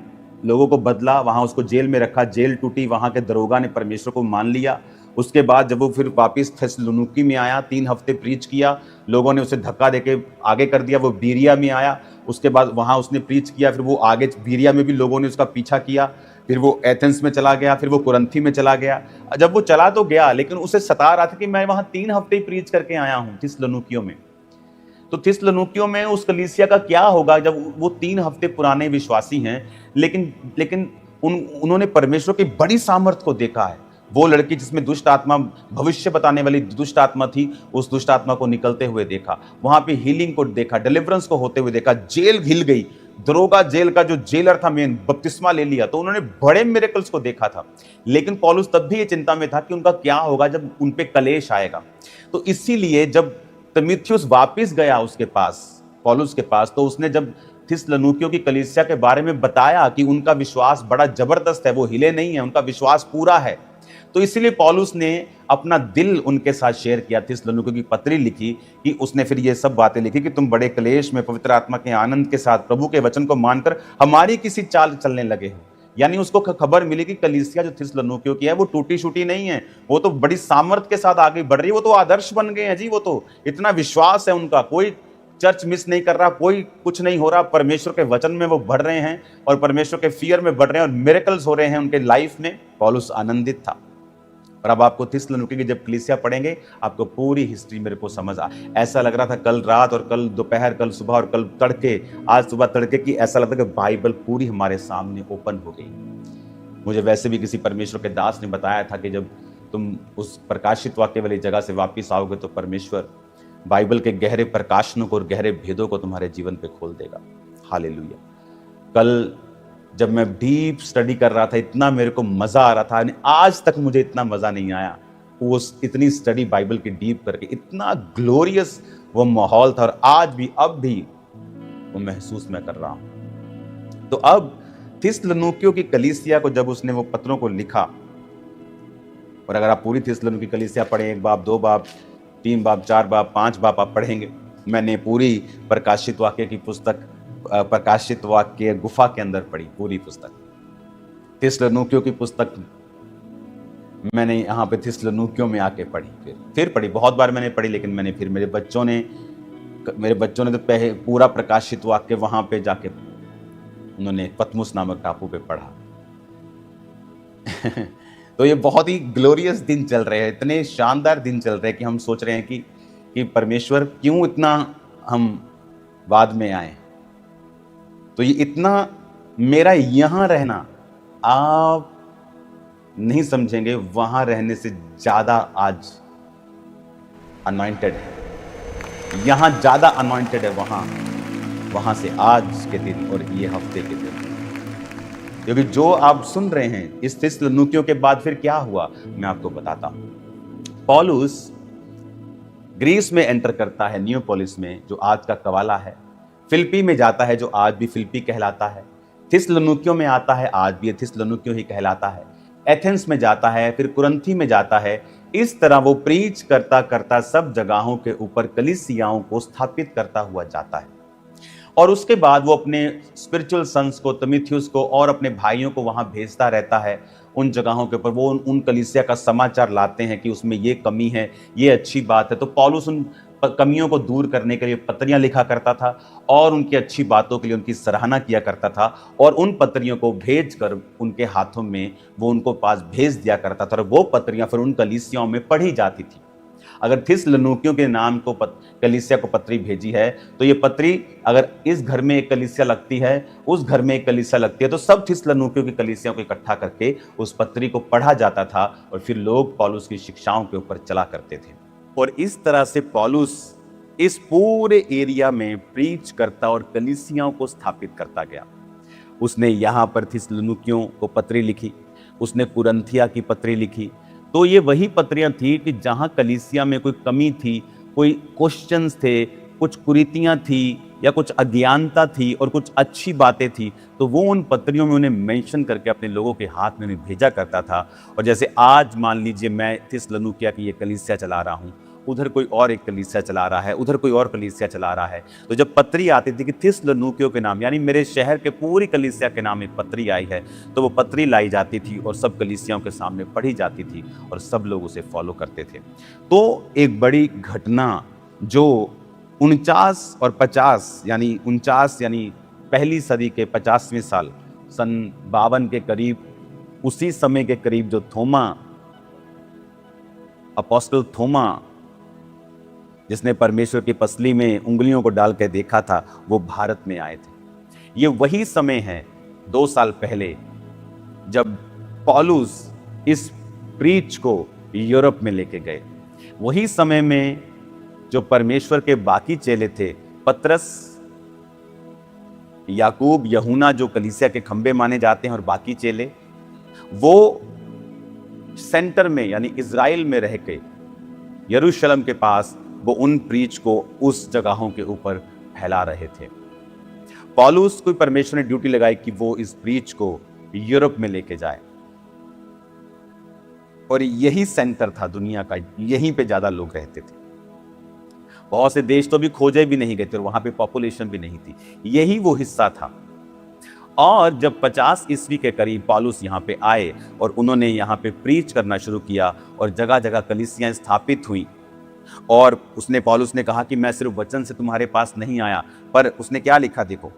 लोगों को बदला, वहां उसको जेल में रखा, जेल टूटी, वहां के दरोगा ने परमेश्वर को मान लिया। उसके बाद जब वो फिर वापिस थिस्सलुनीकि में आया, 3 हफ्ते प्रीच किया, लोगों ने उसे धक्का देके आगे कर दिया। वो बीरिया में आया, उसके बाद वहां उसने प्रीच किया, फिर वो आगे बीरिया में भी लोगों ने उसका पीछा किया, फिर वो एथेंस में चला गया, फिर वो कुरंथी में चला गया। जब वो चला तो गया, लेकिन उसे सता रहा था कि मैं वहां 3 हफ्ते ही प्रीच करके आया हूँ थिस्सलुनीकियों में। तो थिस्सलुनीकियों में उस कलीसिया का क्या होगा जब वो 3 हफ्ते पुराने विश्वासी हैं, लेकिन उन्होंने परमेश्वर की बड़ी सामर्थ को देखा है। वो लड़की जिसमें दुष्ट आत्मा, भविष्य बताने वाली दुष्ट आत्मा थी, उस दुष्ट आत्मा को निकलते हुए देखा, वहां पे हीलिंग को देखा, डिलीवरेंस को होते हुए देखा, जेल हिल गई, दरोगा जेल का जो जेलर था मेन, बपतिस्मा ले लिया। तो उन्होंने बड़े मिरेकल्स को देखा था। लेकिन पौलुस तब भी ये चिंता में था कि उनका क्या होगा जब उन पे कलेश आएगा। तो इसीलिए जब तिमुथियुस वापिस गया उसके पास, पौलुस के पास, तो उसने जब थिस्सलुनीकियों की कलीसिया के बारे में बताया कि उनका विश्वास बड़ा जबरदस्त है, वो हिले नहीं है, उनका विश्वास पूरा है, तो इसीलिए पौलुस ने अपना दिल उनके साथ शेयर किया। थिस्सलुनीकियों की पत्री लिखी कि उसने फिर ये सब बातें लिखी कि तुम बड़े क्लेश में पवित्र आत्मा के आनंद के साथ प्रभु के वचन को मानकर हमारी किसी चाल चलने लगे हो। यानी उसको खबर मिली कि कलीसिया जो थिस्सलुनीकियों की है वो टूटी शूटी नहीं है, वो तो बड़ी सामर्थ के साथ आगे बढ़ रही है, वो तो आदर्श बन गए हैं जी। वो तो इतना विश्वास है उनका, कोई चर्च मिस नहीं कर रहा, कोई कुछ नहीं हो रहा, परमेश्वर के वचन में वो बढ़ रहे हैं और परमेश्वर के फियर में बढ़ रहे हैं और मिरेकल्स हो रहे हैं उनके लाइफ में। पौलुस आनंदित था। और अब आपको थिस्सलुनीकि की जब कलीसिया पढ़ेंगे, आपको पूरी हिस्ट्री मेरे को समझ ऐसा लग रहा था कल रात और कल दोपहर, कल सुबह और कल तड़के, आज सुबह तड़के की, ऐसा लगता है कि बाइबल पूरी हमारे सामने ओपन हो गई। मुझे वैसे भी किसी परमेश्वर के दास ने बताया था कि जब तुम उस प्रकाशित वाक्य वाली जगह से वापिस आओगे तो परमेश्वर बाइबल के गहरे प्रकाशनों को और गहरे भेदों को तुम्हारे जीवन पे खोल देगा। हालेलुया। कल जब मैं डीप स्टडी कर रहा था, इतना मेरे को मजा आ रहा था, आज तक मुझे इतना मजा नहीं आया वो इतनी स्टडी बाइबल की डीप करके। इतना ग्लोरियस वो माहौल था और आज भी अब भी वो महसूस मैं कर रहा हूं। तो अब थिस्सलुनीकियों की कलीसिया को जब उसने वो पत्रों को लिखा, और अगर आप पूरी थिस्सलुनीकि की कलीसिया पढ़े, 1 बाब, 2 बाब, 3 बाब, 4 बाब, 5 बाब आप पढ़ेंगे। मैंने पूरी प्रकाशित वाक्य की पुस्तक, प्रकाशित वाक्य गुफा के अंदर पढ़ी पूरी पुस्तक। थिस्सलुनीकियों की पुस्तक मैंने यहाँ पे थिस्सलुनीकियों में आके पढ़ी, फिर पढ़ी, बहुत बार मैंने पढ़ी, लेकिन मैंने फिर मेरे बच्चों ने तो पहले पूरा प्रकाशित वाक्य वहां पे जाके उन्होंने पतमुस नामक टापू पे पढ़ा। तो ये बहुत ही ग्लोरियस दिन चल रहे हैं, इतने शानदार दिन चल रहे हैं कि हम सोच रहे हैं कि परमेश्वर क्यों इतना हम बाद में आए। तो ये इतना मेरा यहां रहना आप नहीं समझेंगे, वहां रहने से ज्यादा आज अनॉइंटेड है, यहां ज्यादा अनॉइंटेड है वहां से आज के दिन और ये हफ्ते के दिन। क्योंकि जो आप सुन रहे हैं इस थिस्सलुनीकियों के बाद फिर क्या हुआ मैं आपको बताता हूं। पौलुस ग्रीस में एंटर करता है, नियोपोलिस में जो आज का कवाला है, फिलिप्पी में जाता है जो आज भी फिलिप्पी कहलाता है, थिस्सलुनीकियों में आता है, आज भी थिस्सलुनीकियों ही कहलाता है, एथेंस में जाता है, फिर कुरंथी में जाता है। इस तरह वो प्रीच करता करता सब जगहों के ऊपर कलीसियाओं को स्थापित करता हुआ जाता है। और उसके बाद वो अपने स्पिरिचुअल सन्स को, तिमुथियुस को और अपने भाइयों को वहां भेजता रहता है उन जगहों के ऊपर। वो उन कलीसिया का समाचार लाते हैं कि उसमें ये कमी है, ये अच्छी बात है। तो पौलुस उन कमियों को दूर करने के लिए पत्रियां लिखा करता था और उनकी अच्छी बातों के लिए उनकी सराहना किया करता था और उन पत्रियों को भेजकर उनके हाथों में वो उनको पास भेज दिया करता था और वो पत्रियां फिर उन कलीसियाओं में पढ़ी जाती थी। अगर थिस्सलुनीकियों के नाम को कलीसिया को पत्री भेजी है तो ये पत्री अगर इस घर में एक कलीसिया लगती है, उस घर में एक कलीसिया लगती है, तो सब थिस्सलुनीकियों की कलीसियाओं को इकट्ठा करके उस पत्री को पढ़ा जाता था और फिर लोग पौलुस की शिक्षाओं के ऊपर चला करते थे। और इस तरह से पौलुस इस पूरे एरिया में प्रीच करता और कलीसियाओं को स्थापित करता गया। उसने यहाँ पर थिस्सलुनीकियों को पत्री लिखी, उसने कुरिन्थिया की पत्री लिखी। तो ये वही पत्रियां थी कि जहाँ कलीसिया में कोई कमी थी, कोई क्वेश्चंस थे, कुछ कुरीतियां थी या कुछ अज्ञानता थी और कुछ अच्छी बातें थी, तो वो उन पत्रियों में उन्हें मेंशन करके अपने लोगों के हाथ में उन्हें भेजा करता था। और जैसे आज मान लीजिए मैं थिस्सलुनीकिया की ये कलीसिया चला रहा हूँ, उधर कोई और एक कलीसिया चला रहा है, उधर कोई और कलीसिया चला रहा है, तो जब पत्री आती थी कि थिस्सलुनीकियों के नाम, यानी मेरे शहर के पूरी कलीसिया के नाम एक पत्री आई है, तो वो पत्री लाई जाती थी और सब कलीसियाओं के सामने पढ़ी जाती थी और सब लोग उसे फॉलो करते थे। तो एक बड़ी घटना जो 49 और 50 यानी 49 यानी पहली सदी के 50वें साल सन 52 के करीब, उसी समय के करीब जो अपोस्टल थोमा जिसने परमेश्वर की पसली में उंगलियों को डाल के देखा था, वो भारत में आए थे। ये वही समय है 2 साल पहले जब पौलुस इस प्रीच को यूरोप में लेके गए। वही समय में जो परमेश्वर के बाकी चेले थे, पतरस, याकूब, यूहन्ना जो कलीसिया के खंबे माने जाते हैं, और बाकी चेले, वो सेंटर में यानी इज़राइल में रह के यरूशलेम के पास वो उन प्रीच को उस जगहों के ऊपर फैला रहे थे। पौलुस को परमेश्वर ने ड्यूटी लगाई कि वो इस प्रीच को यूरोप में लेके जाए और यही सेंटर था दुनिया का, यहीं पे ज्यादा लोग रहते थे। बहुत से देश तो भी खोजे भी नहीं गए थे और वहां पे पॉपुलेशन भी नहीं थी, यही वो हिस्सा था। और जब 50 ईस्वी के करीब पौलुस यहाँ पे आए और उन्होंने यहाँ पे प्रीच करना शुरू किया और जगह जगह कलीसियां स्थापित हुई, और पौलुस ने कहा कि मैं सिर्फ वचन से तुम्हारे पास नहीं आया, पर उसने क्या लिखा देखो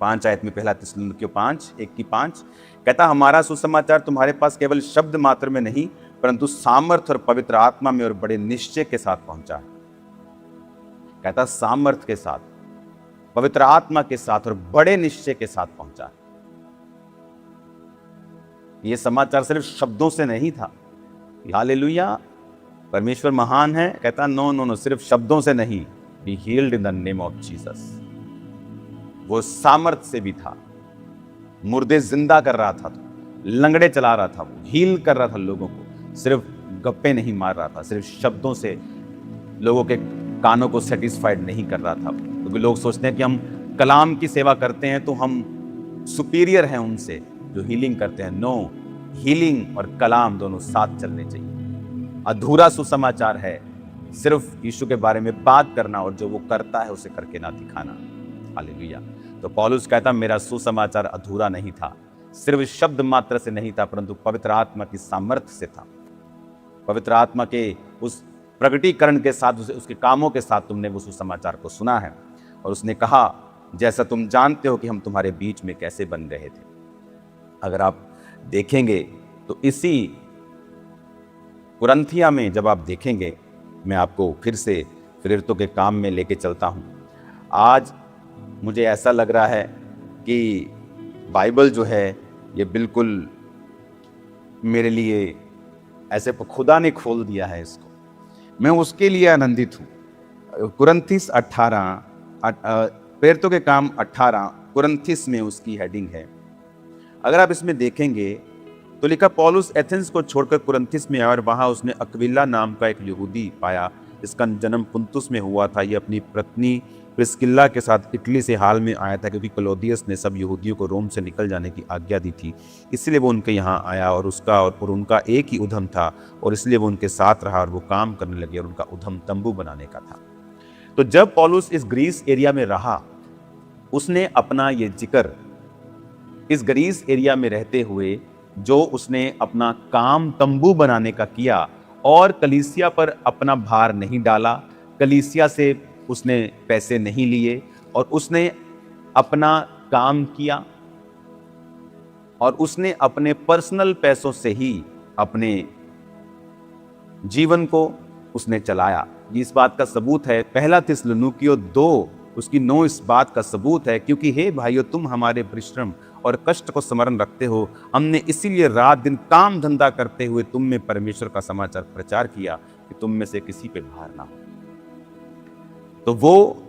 5 आयत में, पहला थिस्सलुनीकियों 5:1-5 कहता, हमारा सुसमाचार तुम्हारे पास केवल शब्द मात्र में नहीं परंतु सामर्थ और पवित्र आत्मा में और बड़े निश्चय के साथ पहुंचा है। कहता सामर्थ के साथ, पवित्र आत्मा के साथ और बड़े निश्चय के साथ पहुंचा है। यह समाचार सिर्फ शब्दों से नहीं था। हालेलुया, परमेश्वर महान है। कहता नो, सिर्फ शब्दों से नहीं, be healed in the name of Jesus. वो सामर्थ से भी था, मुर्दे जिंदा कर रहा था, लंगड़े चला रहा था, वो हील कर रहा था लोगों को, सिर्फ गप्पे नहीं मार रहा था, सिर्फ शब्दों से लोगों के कानों को सेटिस्फाइड नहीं कर रहा था। क्योंकि लोग सोचते हैं कि हम कलाम की सेवा करते हैं तो हम सुपीरियर हैं उनसे जो हीलिंग करते हैं। नो, हीलिंग और कलाम दोनों साथ चलने चाहिए। अधूरा सुसमाचार है सिर्फ यीशु के बारे में बात करना और जो वो करता है उसे करके ना दिखाना। हालेलुया। तो पौलुस कहता मेरा सुसमाचार अधूरा नहीं था, सिर्फ शब्द मात्र से नहीं था परंतु पवित्र आत्मा की सामर्थ्य से था। पवित्र आत्मा के उस प्रकटीकरण के साथ, उसके कामों के साथ तुमने वो सुसमाचार को सुना है। और उसने कहा जैसा तुम जानते हो कि हम तुम्हारे बीच में कैसे बन रहे थे। अगर आप देखेंगे तो इसी कुरिन्थिया में जब आप देखेंगे, मैं आपको फिर से प्रेरितों के काम में लेके चलता हूँ। आज मुझे ऐसा लग रहा है कि बाइबल जो है ये बिल्कुल मेरे लिए ऐसे खुदा ने खोल दिया है इसको, मैं उसके लिए आनंदित हूँ। कुरिन्थिस 18, प्रेरितों के काम 18 कुरिन्थिस में उसकी हेडिंग है। अगर आप इसमें देखेंगे तो लिखा पौलुस एथेंस को छोड़कर कुरिन्थिस में आया और वहां उसने अक्विला नाम का एक यहूदी पाया। इसका जन्म पुंतुस में हुआ था। ये अपनी पत्नी प्रिस्किल्ला के साथ इटली से हाल में आया था क्योंकि क्लौदियस ने सब यहूदियों को रोम से निकल जाने की आज्ञा दी थी, इसलिए वो उनके यहाँ आया और उसका और उनका एक ही उद्यम था और इसलिए वो उनके साथ रहा और वो काम करने लगे और उनका उद्यम तंबू बनाने का था। तो जब पौलुस इस ग्रीस एरिया में रहा, उसने अपना ये जिक्र इस ग्रीस एरिया में रहते हुए जो उसने अपना काम तंबू बनाने का किया और कलीसिया पर अपना भार नहीं डाला, कलीसिया से उसने पैसे नहीं लिए और उसने अपना काम किया और उसने अपने पर्सनल पैसों से ही अपने जीवन को उसने चलाया। इस बात का सबूत है पहला थिस्सलुनीकियों 2 उसकी 9 इस बात का सबूत है, क्योंकि हे भाइयों, तुम हमारे परिश्रम और कष्ट को स्मरण रखते हो। हमने इसीलिए रात दिन काम धंधा करते हुए तुम में परमेश्वर का समाचार प्रचार किया कि तुम में से किसी पे भार ना हो। तो वो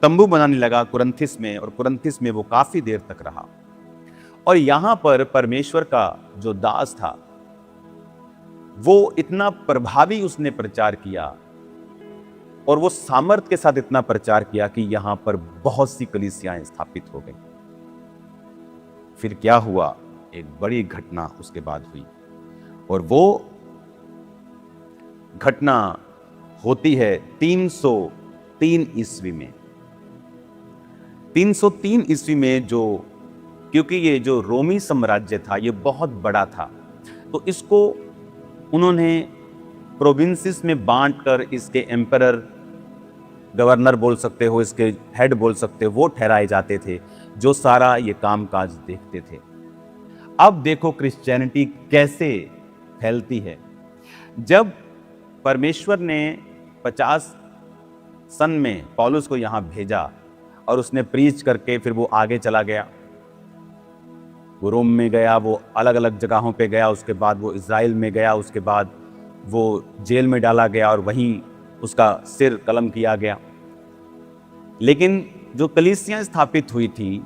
तंबू बनाने लगा कुरिन्थिस में, और कुरिन्थिस में वो काफी देर तक रहा। और यहां पर परमेश्वर का जो दास था वो इतना प्रभावी उसने प्रचार किया और वो सामर्थ के साथ इतना प्रचार किया कि यहां पर बहुत सी कलीसियाएं स्थापित हो गई। फिर क्या हुआ, एक बड़ी घटना उसके बाद हुई, और वो घटना होती है 303 ईस्वी में। 303 ईस्वी में, जो क्योंकि ये जो रोमी साम्राज्य था ये बहुत बड़ा था, तो इसको उन्होंने प्रोविंसेस में बांटकर इसके एम्परर, गवर्नर बोल सकते हो, इसके हेड बोल सकते हो, वो ठहराए जाते थे जो सारा ये कामकाज देखते थे। अब देखो क्रिश्चियनिटी कैसे फैलती है। जब परमेश्वर ने 50 सन में पौलुस को यहां भेजा और उसने प्रीच करके फिर वो आगे चला गया, वो रोम में गया, वो अलग अलग जगहों पे गया, उसके बाद वो इज़राइल में गया, उसके बाद वो जेल में डाला गया और वहीं उसका सिर कलम किया गया। लेकिन जो कलीसियां स्थापित हुई थी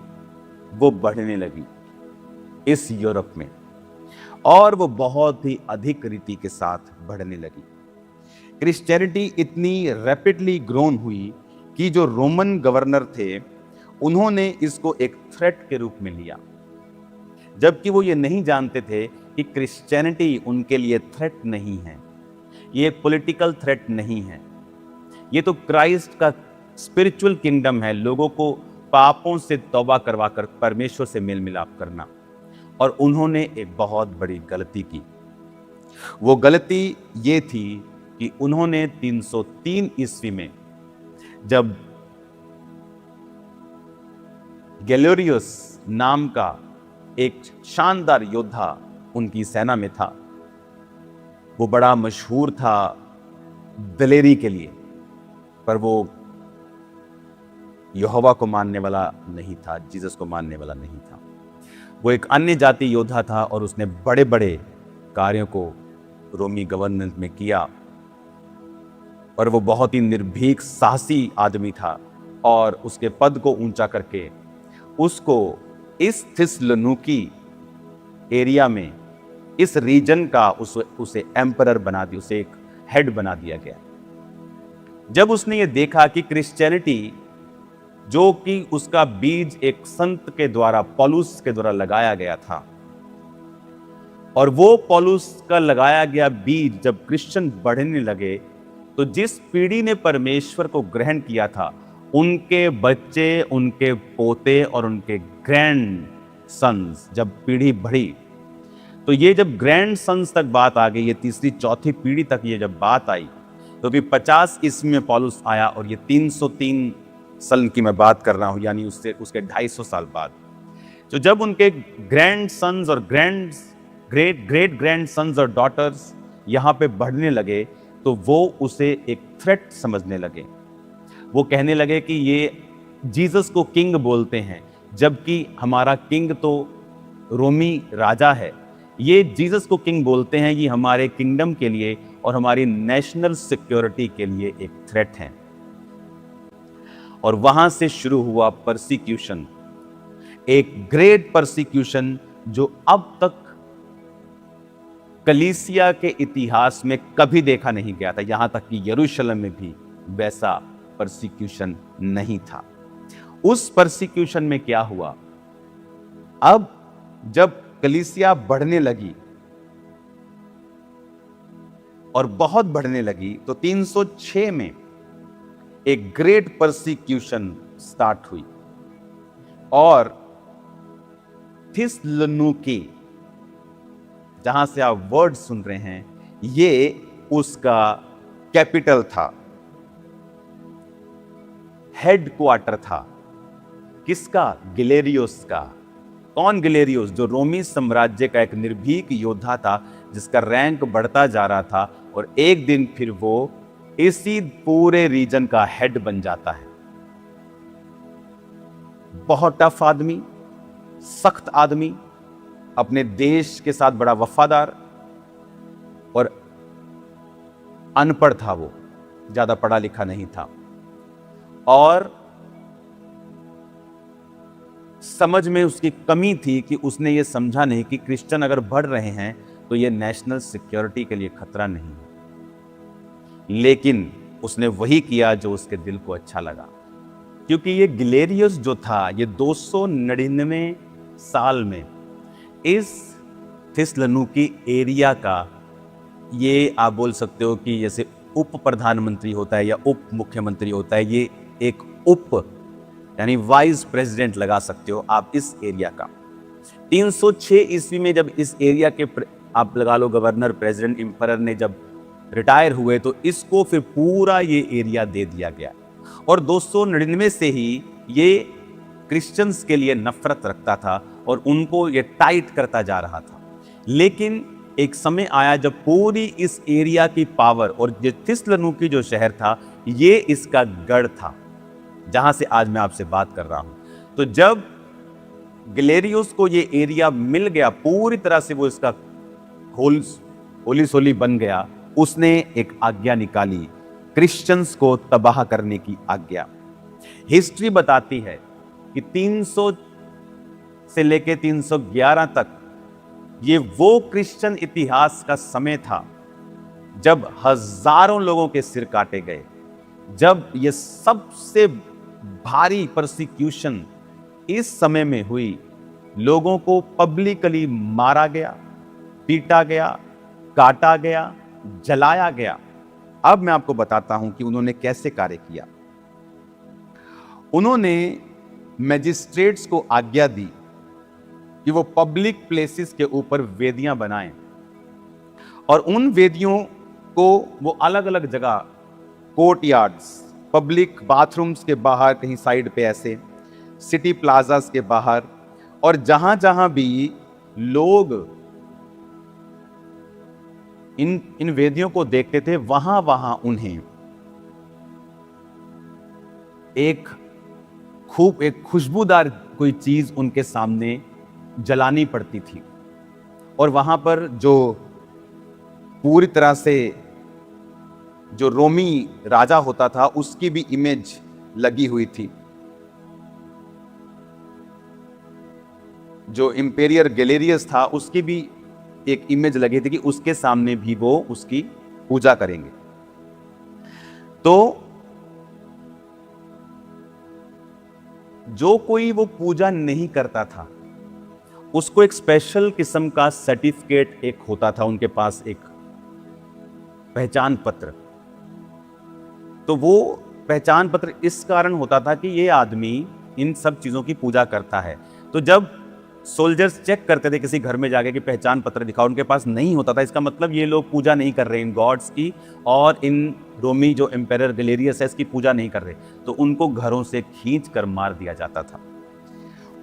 वो बढ़ने लगी इस यूरोप में, और वो बहुत ही अधिक रीति के साथ बढ़ने लगी। क्रिश्चियनिटी इतनी रैपिडली ग्रोन हुई कि जो रोमन गवर्नर थे उन्होंने इसको एक थ्रेट के रूप में लिया, जबकि वो ये नहीं जानते थे कि क्रिश्चियनिटी उनके लिए थ्रेट नहीं है, ये पॉलिटिकल थ्रेट नहीं है, ये तो क्राइस्ट का स्पिरिचुअल किंगडम है, लोगों को पापों से तौबा करवाकर परमेश्वर से मेल मिलाप करना। और उन्होंने एक बहुत बड़ी गलती की। वो गलती ये थी कि उन्होंने 303 ईस्वी में, जब गैलियोरियस नाम का एक शानदार योद्धा उनकी सेना में था, वो बड़ा मशहूर था दलेरी के लिए, पर वो यहोवा को मानने वाला नहीं था, जीसस को मानने वाला नहीं था। वो एक अन्य जाति योद्धा था और उसने बड़े बड़े कार्यों को रोमी गवर्नमेंट में किया, और वो बहुत ही निर्भीक साहसी आदमी था, और उसके पद को ऊंचा करके उसको इस थिस्सलुनीकी एरिया में, इस रीजन का उसे एम्परर बना दिया, उसे एक हेड बना दिया गया। जब उसने ये देखा कि क्रिश्चियनिटी, जो कि उसका बीज एक संत के द्वारा, पौलुस के द्वारा लगाया गया था, और वो पौलुस का लगाया गया बीज जब क्रिश्चियन बढ़ने लगे, तो जिस पीढ़ी ने परमेश्वर को ग्रहण किया था, उनके बच्चे, उनके पोते और उनके ग्रैंड सन्स, जब पीढ़ी बढ़ी, तो ये जब ग्रैंड सन्स तक बात आ गई, ये तीसरी चौथी पीढ़ी तक ये जब बात आई, तो भी 50 ईस्वी में पौलुस आया, और ये 303 सन की मैं बात कर रहा हूं, यानी उसके 250 साल बाद, तो जब उनके ग्रैंड सन्स और ग्रेट ग्रैंड सन्स और डॉटर्स यहां पे बढ़ने लगे, तो वो उसे एक थ्रेट समझने लगे। वो कहने लगे कि ये जीसस को किंग बोलते हैं, जबकि हमारा किंग तो रोमी राजा है, ये जीसस को किंग बोलते हैं, ये हमारे किंगडम के लिए और हमारी नेशनल सिक्योरिटी के लिए एक थ्रेट है। और वहां से शुरू हुआ परसिक्यूशन, एक ग्रेट परसिक्यूशन जो अब तक कलीसिया के इतिहास में कभी देखा नहीं गया था। यहां तक कि यरूशलेम में भी वैसा परसिक्यूशन नहीं था। उस परसिक्यूशन में क्या हुआ, अब जब कलीसिया बढ़ने लगी और बहुत बढ़ने लगी, तो 306 में एक ग्रेट परसिक्यूशन स्टार्ट हुई, और थिस्सलुनीकी, जहां से आप वर्ड सुन रहे हैं, ये उसका कैपिटल था। हेड क्वार्टर था। किसका? गिलेरियोस का। कौन गिलेरियोस? जो रोमी साम्राज्य का एक निर्भीक योद्धा था, जिसका रैंक बढ़ता जा रहा था, और एक दिन फिर वो इसी पूरे रीजन का हेड बन जाता है। बहुत टफ आदमी, सख्त आदमी, अपने देश के साथ बड़ा वफादार, और अनपढ़ था वो, ज्यादा पढ़ा लिखा नहीं था, और समझ में उसकी कमी थी कि उसने ये समझा नहीं कि क्रिश्चियन अगर बढ़ रहे हैं तो ये नेशनल सिक्योरिटी के लिए खतरा नहीं है। लेकिन उसने वही किया जो उसके दिल को अच्छा लगा, क्योंकि ये गिलेरियस जो था, ये 299 साल में इस थिस्सलुनीकि एरिया का, ये आप बोल सकते हो कि जैसे उप प्रधानमंत्री होता है या उप मुख्यमंत्री होता है, ये एक उप यानी वाइस प्रेसिडेंट लगा सकते हो आप इस एरिया का। 306 ईस्वी में जब इस एरिया के आप लगा लो गवर्नर, प्रेसिडेंट, एम्परर ने जब रिटायर हुए, तो इसको फिर पूरा ये एरिया दे दिया गया। और 299 से ही ये क्रिश्चियंस के लिए नफरत रखता था और उनको ये टाइट करता जा रहा था। लेकिन एक समय आया जब पूरी इस एरिया की पावर, और ये थिस्सलुनीकि जो शहर था, ये इसका गढ़ था जहां से आज मैं आपसे बात कर रहा हूं। तो जब गिलेरियोस को ये एरिया मिल गया, पूरी तरह से वो इसका होली सोली बन गया, उसने एक आज्ञा निकाली, क्रिश्चियंस को तबाह करने की आज्ञा। हिस्ट्री बताती है कि 300 से लेके 311 तक ये वो क्रिश्चियन इतिहास का समय था जब हजारों लोगों के सिर काटे गए, जब ये सबसे भारी परसिक्यूशन इस समय में हुई। लोगों को पब्लिकली मारा गया, पीटा गया, काटा गया, जलाया गया। अब मैं आपको बताता हूं कि उन्होंने कैसे कार्य किया। उन्होंने मैजिस्ट्रेट्स को आज्ञा दी कि वो पब्लिक प्लेसेस के ऊपर वेदियां बनाएं, और उन वेदियों को वो अलग अलग जगह, कोर्टयार्ड्स, पब्लिक बाथरूम्स के बाहर कहीं साइड पे, ऐसे सिटी प्लाजास के बाहर, और जहां जहां भी लोग इन वेदियों को देखते थे, वहां वहां उन्हें एक खुशबूदार कोई चीज उनके सामने जलानी पड़ती थी। और वहां पर जो पूरी तरह से जो रोमी राजा होता था, उसकी भी इमेज लगी हुई थी। जो इंपेरियर गैलेरियस था, उसकी भी एक इमेज लगी थी कि उसके सामने भी वो उसकी पूजा करेंगे। तो जो कोई वो पूजा नहीं करता था, उसको एक स्पेशल किस्म का सर्टिफिकेट एक होता था उनके पास, एक पहचान पत्र। तो वो पहचान पत्र इस कारण होता था कि ये आदमी इन सब चीजों की पूजा करता है। तो जब सोल्जर्स चेक करते थे किसी घर में जाके कि पहचान पत्र दिखाओ, उनके पास नहीं होता था, इसका मतलब ये लोग पूजा नहीं कर रहे इन गॉड्स की, और इन रोमी जो एम्पेरर गैलेरियस है इसकी पूजा नहीं कर रहे, तो उनको घरों से खींच कर मार दिया जाता था।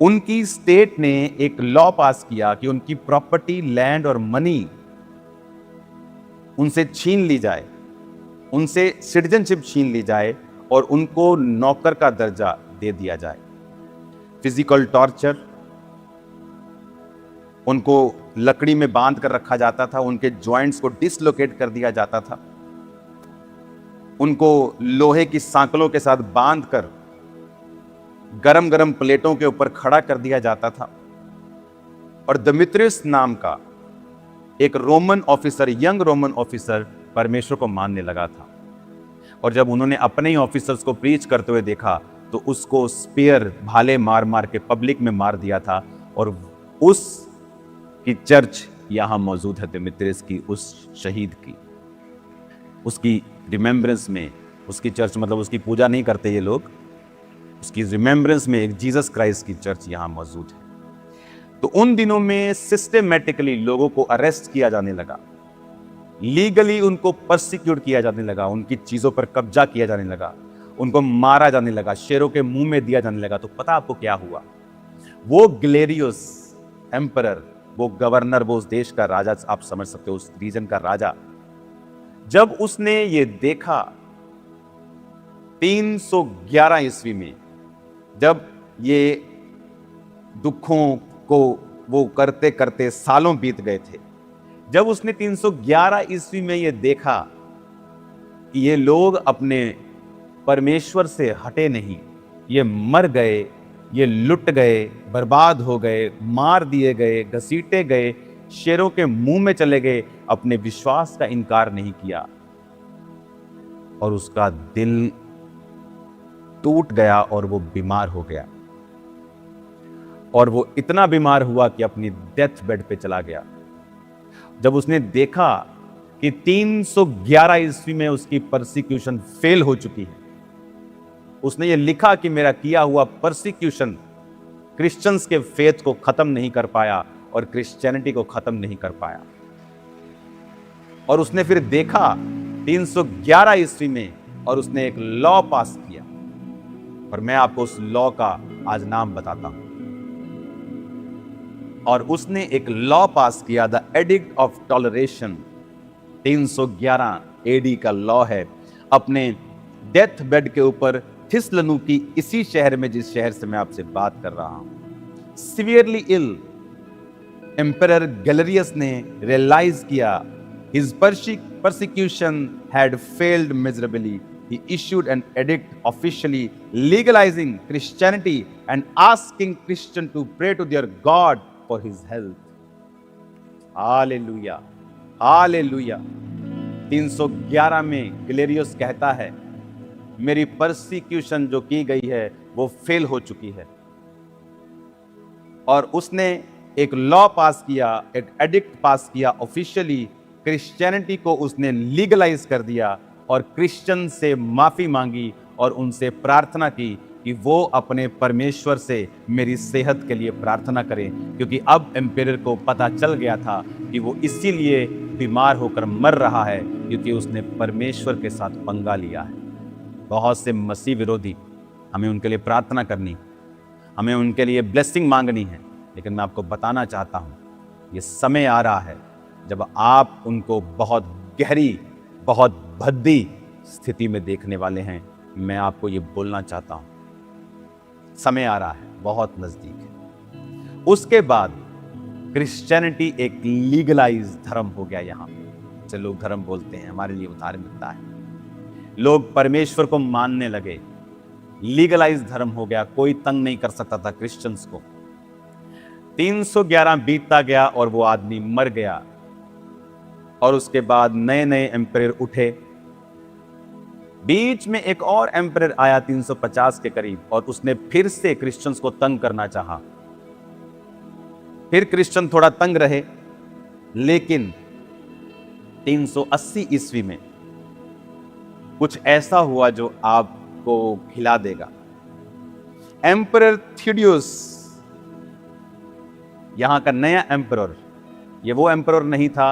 उनकी स्टेट ने एक लॉ पास किया कि उनकी प्रॉपर्टी, लैंड और मनी उनसे छीन ली जाए, उनसे सिटीजनशिप छीन ली जाए, और उनको नौकर का दर्जा दे दिया जाए। फिजिकल टॉर्चर, उनको लकड़ी में बांध कर रखा जाता था, उनके जॉइंट्स को डिसलोकेट कर दिया जाता था, उनको लोहे की सांकलों के साथ बांधकर गरम गरम प्लेटों के ऊपर खड़ा कर दिया जाता था। और देमेत्रियस नाम का एक Roman officer, young Roman officer, परमेश्वर को मानने लगा था, और जब उन्होंने अपने ही ऑफिसर्स को प्रीच करते हुए देखा तो उसको स्पीयर, भाले मार मार के पब्लिक में मार दिया था। और उस की चर्च यहां मौजूद है, देमेत्रियस की, उस शहीद की, उसकी रिमेम्बरेंस में। उसकी चर्च मतलब उसकी पूजा नहीं करते ये लोग, उसकी रिमेम्बरेंस में एक जीसस क्राइस्ट की चर्च यहां मौजूद है। तो उन दिनों में सिस्टेमेटिकली लोगों को अरेस्ट किया जाने लगा, लीगली उनको परसिक्यूट किया जाने लगा, उनकी चीजों पर कब्जा किया जाने लगा, उनको मारा जाने लगा, शेरों के मुंह में दिया जाने लगा। तो पता आपको क्या हुआ? वो ग्लेरियस एम्परर, वो गवर्नर, वो उस देश का राजा, आप समझ सकते हो, उस रीजन का राजा, जब उसने ये देखा 311 ईस्वी में, जब ये दुखों को वो करते करते सालों बीत गए थे, जब उसने 311 ईस्वी में ये देखा कि ये लोग अपने परमेश्वर से हटे नहीं, ये मर गए, ये लुट गए, बर्बाद हो गए, मार दिए गए, घसीटे गए, शेरों के मुंह में चले गए, अपने विश्वास का इनकार नहीं किया, और उसका दिल टूट गया और वो बीमार हो गया। और वो इतना बीमार हुआ कि अपनी डेथ बेड पे चला गया। जब उसने देखा कि 311 ईस्वी में उसकी परसिक्यूशन फेल हो चुकी है, उसने ये लिखा कि मेरा किया हुआ परसिक्यूशन क्रिश्चियंस के फेथ को खत्म नहीं कर पाया और क्रिश्चियनिटी को खत्म नहीं कर पाया। और उसने फिर देखा 311 ईस्वी में, और उसने एक लॉ पास किया, और मैं आपको उस लॉ का आज नाम बताता हूं। और उसने एक लॉ पास किया, the edict of toleration, 311 AD का लॉ है। अपने डेथ बेड के ऊपर थिस्सलुनीकि, इसी शहर में जिस शहर से मैं आपसे बात कर रहा हूं, सीवियरली इल, एम्परर गैलेरियस ने रियलाइज किया his persecution had failed miserably. He issued an edict officially legalizing Christianity and asking Christians to pray to their God for his health. Hallelujah, Hallelujah. 311 में ग्लेरियस कहता है, मेरी परसिक्यूशन जो की गई है वो फेल हो चुकी है, और उसने एक लॉ पास किया, एक एडिक्ट पास किया ऑफिशियली, क्रिश्चियनिटी को उसने लीगलाइज कर दिया, और क्रिश्चियन से माफी मांगी और उनसे प्रार्थना की कि वो अपने परमेश्वर से मेरी सेहत के लिए प्रार्थना करें, क्योंकि अब एम्परर को पता चल गया था कि वो इसीलिए बीमार होकर मर रहा है क्योंकि उसने परमेश्वर के साथ पंगा लिया है। बहुत से मसीह विरोधी, हमें उनके लिए प्रार्थना करनी, हमें उनके लिए ब्लेसिंग मांगनी है, लेकिन मैं आपको बताना चाहता हूं, ये समय आ रहा है जब आप उनको बहुत गहरी, बहुत भद्दी स्थिति में देखने वाले हैं। मैं आपको ये बोलना चाहता हूं, समय आ रहा है, बहुत नजदीक है। उसके बाद क्रिश्चियनिटी एक लीगलाइज धर्म हो गया। यहां से लोग धर्म बोलते हैं, हमारे लिए धार्मिकता है। लोग परमेश्वर को मानने लगे, लीगलाइज धर्म हो गया, कोई तंग नहीं कर सकता था क्रिश्चियंस को। 311 बीतता गया और वो आदमी मर गया, और उसके बाद नए नए एम्परर उठे। बीच में एक और एम्परर आया 350 के करीब, और उसने फिर से क्रिश्चियंस को तंग करना चाहा। फिर क्रिश्चियन थोड़ा तंग रहे, लेकिन 380 ईस्वी में कुछ ऐसा हुआ जो आपको खिला देगा। एम्परर थियोडोसियस, यहां का नया एम्परर, ये वो एम्परर नहीं था,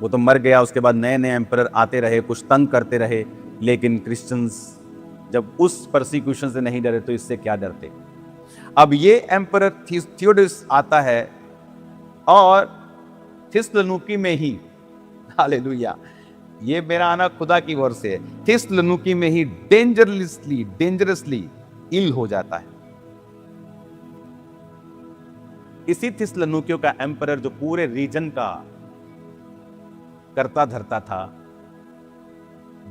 वो तो मर गया। उसके बाद नए नए एम्परर आते रहे, कुछ तंग करते रहे, लेकिन क्रिश्चियंस जब उस परसिक्यूशन से नहीं डरे तो इससे क्या डरते। अब ये एम्परर थियोडोसियस आता है, और थिस्सलुनीकि में ही, हालेलुया, ये मेरा आना खुदा की ओर से है, थिस्सलुनीकि में ही डेंजरसली इल हो जाता है। इसी थिस्सलुनीकियों का एम्परर, जो पूरे रीजन का करता धरता था,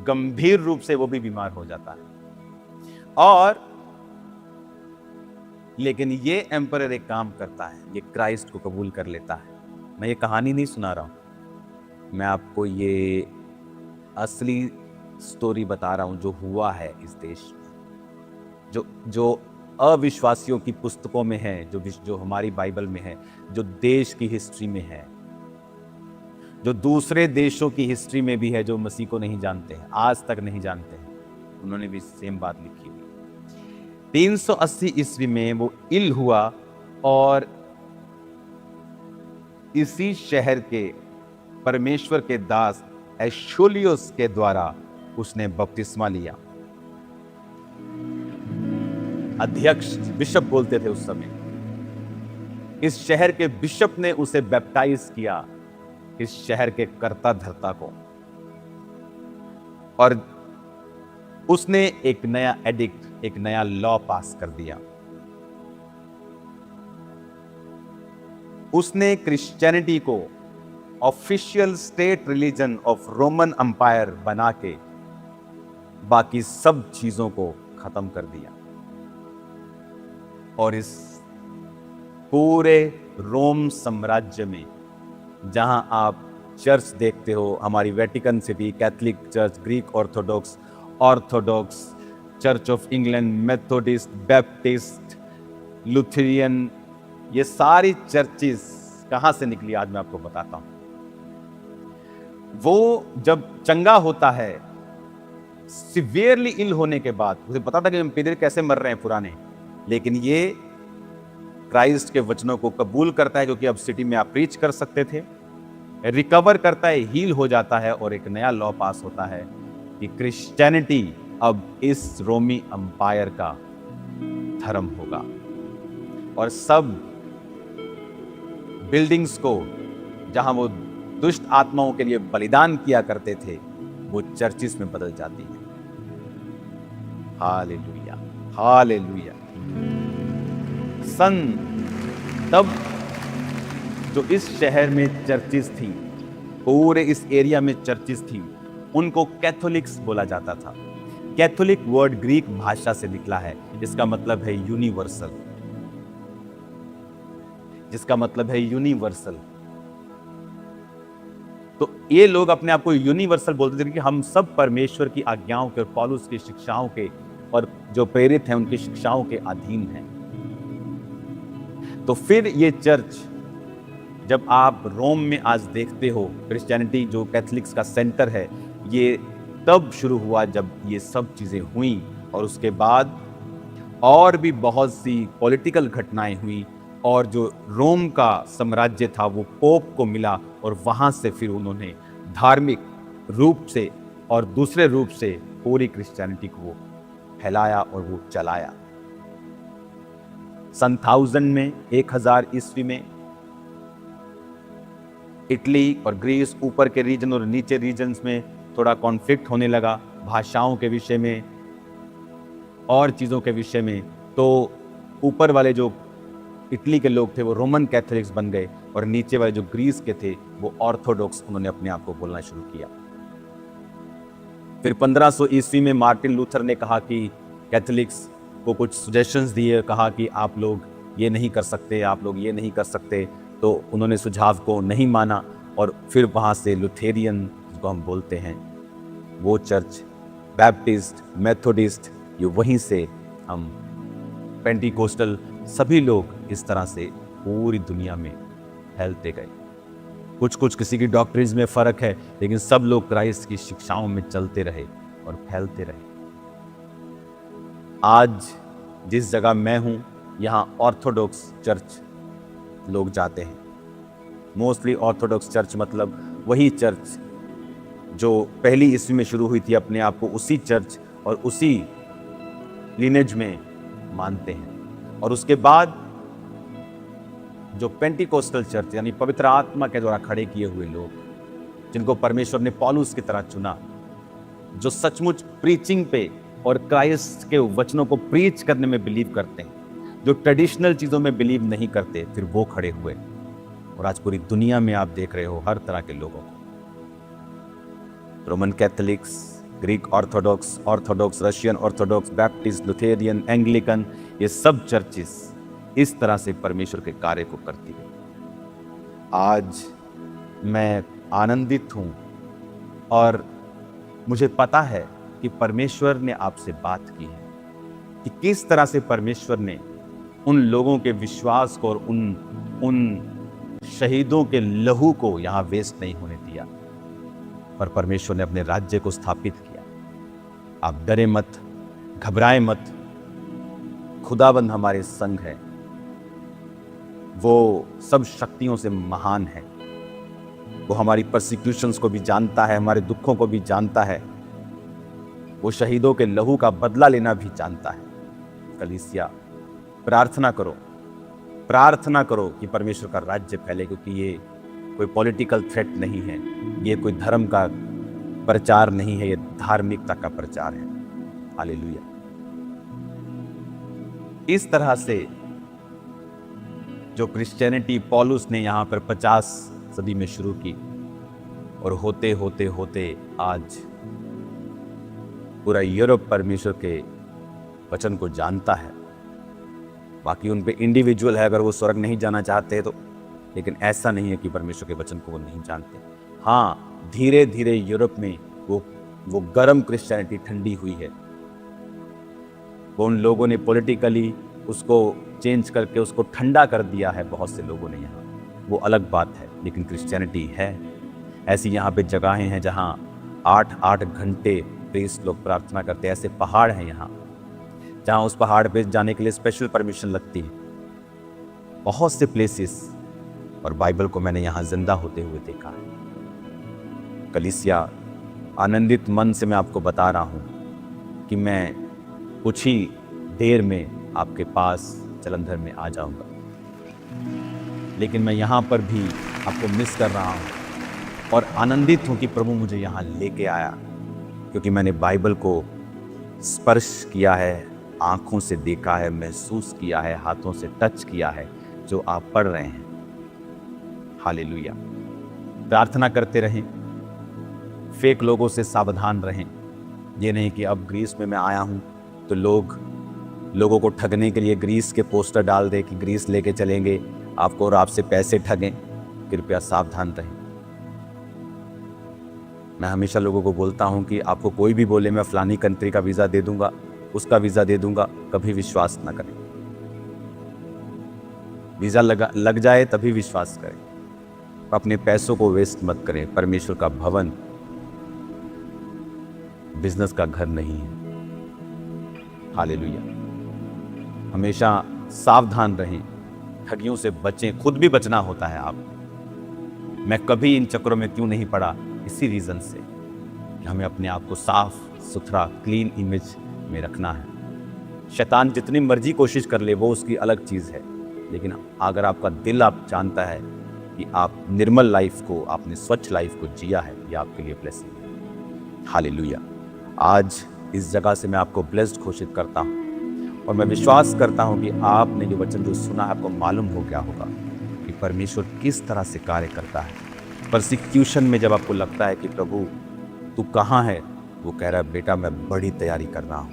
गंभीर रूप से वो भी बीमार हो जाता है। और लेकिन ये एम्परर एक काम करता है, ये क्राइस्ट को कबूल कर लेता है। मैं ये कहानी नहीं सुना रहा हूं, मैं आपको ये असली स्टोरी बता रहा हूं जो हुआ है इस देश में, जो अविश्वासियों की पुस्तकों में है, जो हमारी बाइबल में है, जो देश की हिस्ट्री में है, जो दूसरे देशों की हिस्ट्री में भी है, जो मसीह को नहीं जानते हैं, आज तक नहीं जानते हैं, उन्होंने भी सेम बात लिखी हुई। 380 ईस्वी में वो इल हुआ, और इसी शहर के परमेश्वर के दास एशोलियोस के द्वारा उसने बपतिस्मा लिया। अध्यक्ष बिशप बोलते थे उस समय, इस शहर के बिशप ने उसे बैप्टाइज किया, इस शहर के कर्ता धर्ता को, और उसने एक नया एडिक्ट, एक नया लॉ पास कर दिया। उसने क्रिश्चियनिटी को official state religion of Roman umpire बना के बाकी सब चीजों को खत्म कर दिया, और इस पूरे रोम साम्राज्य में जहां आप चर्च देखते हो, हमारी Vatican City, Catholic Church, Greek Orthodox, Orthodox, Church of England, Methodist, Baptist, Lutheran, ये सारी चर्चेस कहां से निकली आज मैं आपको बताता हूं। वो जब चंगा होता है, सिवियरली इल होने के बाद, उसे पता था कि एम्पिरियर कैसे मर रहे हैं पुराने, लेकिन ये क्राइस्ट के वचनों को कबूल करता है, क्योंकि अब सिटी में आप प्रीच कर सकते थे, रिकवर करता है, हील हो जाता है, और एक नया लॉ पास होता है कि क्रिश्चियनिटी अब इस रोमी अंपायर का धर्म होगा, और सब बिल्डिंग्स को जहां वो दुष्ट आत्माओं के लिए बलिदान किया करते थे, वो चर्चिस में बदल जाती है। Hallelujah, hallelujah. तब जो इस शहर में चर्चिस थी, पूरे इस एरिया में चर्चिस थी, उनको कैथोलिक्स बोला जाता था। कैथोलिक वर्ड ग्रीक भाषा से निकला है, जिसका मतलब है यूनिवर्सल, जिसका मतलब है यूनिवर्सल। तो ये लोग अपने आप को यूनिवर्सल बोलते थे कि हम सब परमेश्वर की आज्ञाओं के और पौलुस की शिक्षाओं के और जो प्रेरित हैं उनकी शिक्षाओं के अधीन हैं। तो फिर ये चर्च, जब आप रोम में आज देखते हो क्रिश्चियनिटी जो कैथोलिक्स का सेंटर है, ये तब शुरू हुआ जब ये सब चीजें हुई, और उसके बाद और भी बहुत सी पॉलिटिकल घटनाएं हुई, और जो रोम का साम्राज्य था वो पोप को मिला, और वहां से फिर उन्होंने धार्मिक रूप से और दूसरे रूप से पूरी क्रिश्चियनिटी को फैलाया और वो चलाया। सन 1000 में, 1000 ईस्वी में, इटली और ग्रीस, ऊपर के रीजन और नीचे रीजन्स में थोड़ा कॉन्फ्लिक्ट होने लगा, भाषाओं के विषय में और चीज़ों के विषय में। तो ऊपर वाले जो इटली के लोग थे वो रोमन कैथोलिक्स बन गए, और नीचे वाले जो ग्रीस के थे वो ऑर्थोडॉक्स, उन्होंने अपने आप को बोलना शुरू किया। फिर 1500 ईस्वी में मार्टिन लूथर ने कहा कि कैथोलिक्स को कुछ सजेशंस दिए, कहा कि आप लोग ये नहीं कर सकते, आप लोग ये नहीं कर सकते, तो उन्होंने सुझाव को नहीं माना, और फिर वहाँ से लुथेरियन, जिसको हम बोलते हैं, वो चर्च, बैप्टिस्ट, मेथोडिस्ट, ये वहीं से हम पेंटिकोस्टल, सभी लोग इस तरह से पूरी दुनिया में फैलते गए। कुछ किसी की डॉक्ट्रिन्स में फर्क है, लेकिन सब लोग क्राइस्ट की शिक्षाओं में चलते रहे और फैलते रहे। आज जिस जगह मैं हूं, यहां ऑर्थोडॉक्स चर्च लोग जाते हैं। मोस्टली ऑर्थोडॉक्स चर्च मतलब वही चर्च जो पहली ईस्वी में शुरू हुई थी, अपने आप को उसी चर्च और उसी लिनेज में मानते हैं। और उसके बाद जो पेंटिकोस्टल चर्च, यानी पवित्र आत्मा के द्वारा खड़े किए हुए लोग, जिनको परमेश्वर ने पौलुस की तरह चुना, जो सचमुच प्रीचिंग पे और क्राइस्ट के वचनों को प्रीच करने में बिलीव करते हैं, जो ट्रेडिशनल चीजों में बिलीव नहीं करते, फिर वो खड़े हुए। और आज पूरी दुनिया में आप देख रहे हो हर तरह के लोगों को, Roman Catholics, Greek Orthodox, Orthodox, Russian Orthodox, Baptist, Lutheran, Anglican, ये सब चर्चेस इस तरह से परमेश्वर के कार्य को करती है। आज मैं आनंदित हूं और मुझे पता है कि परमेश्वर ने आपसे बात की है, कि किस तरह से परमेश्वर ने उन लोगों के विश्वास को और उन शहीदों के लहू को यहां वेस्ट नहीं होने दिया, पर परमेश्वर ने अपने राज्य को स्थापित किया। आप डरे मत, घबराए मत, खुदाबंद हमारे संग है, वो सब शक्तियों से महान है। वो हमारी परसिक्यूशंस को भी जानता है, हमारे दुखों को भी जानता है, वो शहीदों के लहू का बदला लेना भी जानता है। कलीसिया, प्रार्थना करो कि परमेश्वर का राज्य फैले, क्योंकि ये कोई पॉलिटिकल थ्रेट नहीं है, ये कोई धर्म का प्रचार नहीं है, ये धार्मिकता का प्रचार है। हालेलुया। इस तरह से जो क्रिश्चियनिटी पौलुस ने यहाँ पर 50 सदी में शुरू की और होते होते होते आज पूरा यूरोप परमेश्वर के वचन को जानता है। बाकी उन पे इंडिविजुअल है, अगर वो स्वर्ग नहीं जाना चाहते तो, लेकिन ऐसा नहीं है कि परमेश्वर के वचन को वो नहीं जानते। हाँ, धीरे धीरे यूरोप में वो गर्म क्रिश्चियनिटी ठंडी हुई है। वो उन लोगों ने पॉलिटिकली उसको चेंज करके उसको ठंडा कर दिया है, बहुत से लोगों ने यहाँ, वो अलग बात है, लेकिन क्रिश्चियनिटी है। ऐसी यहाँ पे जगहें हैं जहाँ 8-8 घंटे प्रीस्ट लोग प्रार्थना करते हैं। ऐसे पहाड़ हैं यहाँ जहाँ उस पहाड़ पे जाने के लिए स्पेशल परमिशन लगती है। बहुत से प्लेसेस, और बाइबल को मैंने यहाँ जिंदा होते हुए देखा है। कलीसिया, आनंदित मन से मैं आपको बता रहा हूँ कि मैं कुछ ही देर में आपके पास जलंधर में आ जाऊँगा, लेकिन मैं यहाँ पर भी आपको मिस कर रहा हूँ और आनंदित हूँ कि प्रभु मुझे यहाँ लेके आया, क्योंकि मैंने बाइबल को स्पर्श किया है, आँखों से देखा है, महसूस किया है, हाथों से टच किया है, जो आप पढ़ रहे हैं। हालेलुया। प्रार्थना करते रहें, फेक लोगों से सावधान रहें। ये नहीं कि अब ग्रीस में मैं आया हूँ तो लोगों को ठगने के लिए ग्रीस के पोस्टर डाल दे कि ग्रीस लेके चलेंगे आपको और आपसे पैसे ठगें। कृपया सावधान रहें। मैं हमेशा लोगों को बोलता हूँ कि आपको कोई भी बोले मैं फलानी कंट्री का वीज़ा दे दूंगा, उसका वीज़ा दे दूंगा, कभी विश्वास ना करें। वीज़ा लग जाए तभी विश्वास करें। अपने पैसों को वेस्ट मत करें। परमेश्वर का भवन बिजनेस का घर नहीं है। हालेलुया। हमेशा सावधान रहें, ठगियों से बचें, खुद भी बचना होता है आप। मैं कभी इन चक्रों में क्यों नहीं पड़ा, इसी रीज़न से कि हमें अपने आप को साफ सुथरा क्लीन इमेज में रखना है। शैतान जितनी मर्जी कोशिश कर ले, वो उसकी अलग चीज़ है, लेकिन अगर आपका दिल आप जानता है कि आप निर्मल लाइफ को, आपने स्वच्छ लाइफ को जिया है, ये आपके लिए ब्लेसिंग है। हालेलुया। आज इस जगह से मैं आपको ब्लेस्ड घोषित करता हूँ और मैं विश्वास करता हूँ कि आपने जो वचन जो सुना है, आपको मालूम हो गया होगा कि परमेश्वर किस तरह से कार्य करता है। परसिक्यूशन में जब आपको लगता है कि प्रभु तू कहाँ है, वो कह रहा है बेटा मैं बड़ी तैयारी कर रहा हूँ,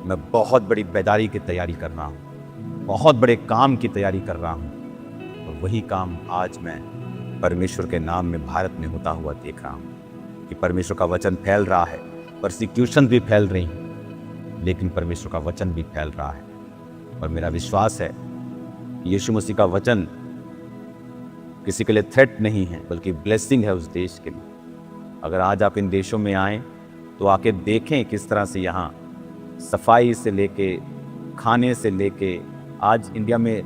मैं बहुत बड़ी बेदारी की तैयारी कर रहा हूँ, बहुत बड़े काम की तैयारी कर रहा हूँ। और वही काम आज मैं परमेश्वर के नाम में भारत में होता हुआ देख रहा हूँ कि परमेश्वर का वचन फैल रहा है। परसिक्यूशन भी फैल रही है, लेकिन परमेश्वर का वचन भी फैल रहा है। और मेरा विश्वास है कि यीशु मसीह का वचन किसी के लिए थ्रेट नहीं है, बल्कि ब्लेसिंग है उस देश के लिए। अगर आज आप इन देशों में आएँ तो आके देखें किस तरह से यहाँ सफाई से लेके खाने से लेके, आज इंडिया में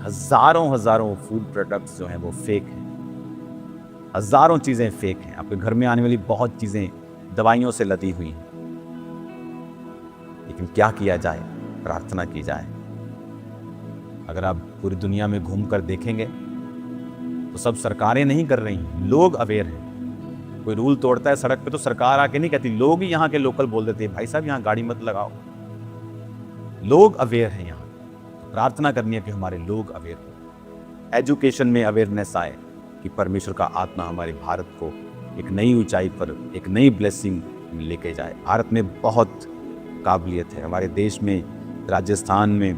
हज़ारों फूड प्रोडक्ट्स जो हैं वो फेक हैं। हज़ारों चीज़ें फेक हैं। आपके घर में आने वाली बहुत चीज़ें दवाइयों से लदी हुई हैं। लेकिन क्या किया जाए? प्रार्थना की जाए। अगर आप पूरी दुनिया में घूमकर देखेंगे तो सब सरकारें नहीं कर रही, लोग अवेयर हैं। कोई रूल तोड़ता है सड़क पे तो सरकार आके नहीं कहती, लोग ही यहाँ के लोकल बोल देते हैं भाई साहब यहाँ गाड़ी मत लगाओ। लोग अवेयर हैं यहाँ। तो प्रार्थना करनी है कि हमारे लोग अवेयर हो, एजुकेशन में अवेयरनेस आए कि परमेश्वर का आत्मा हमारे भारत को एक नई ऊंचाई पर, एक नई ब्लेसिंग लेके जाए। भारत में बहुत काबिलियत है। हमारे देश में, राजस्थान में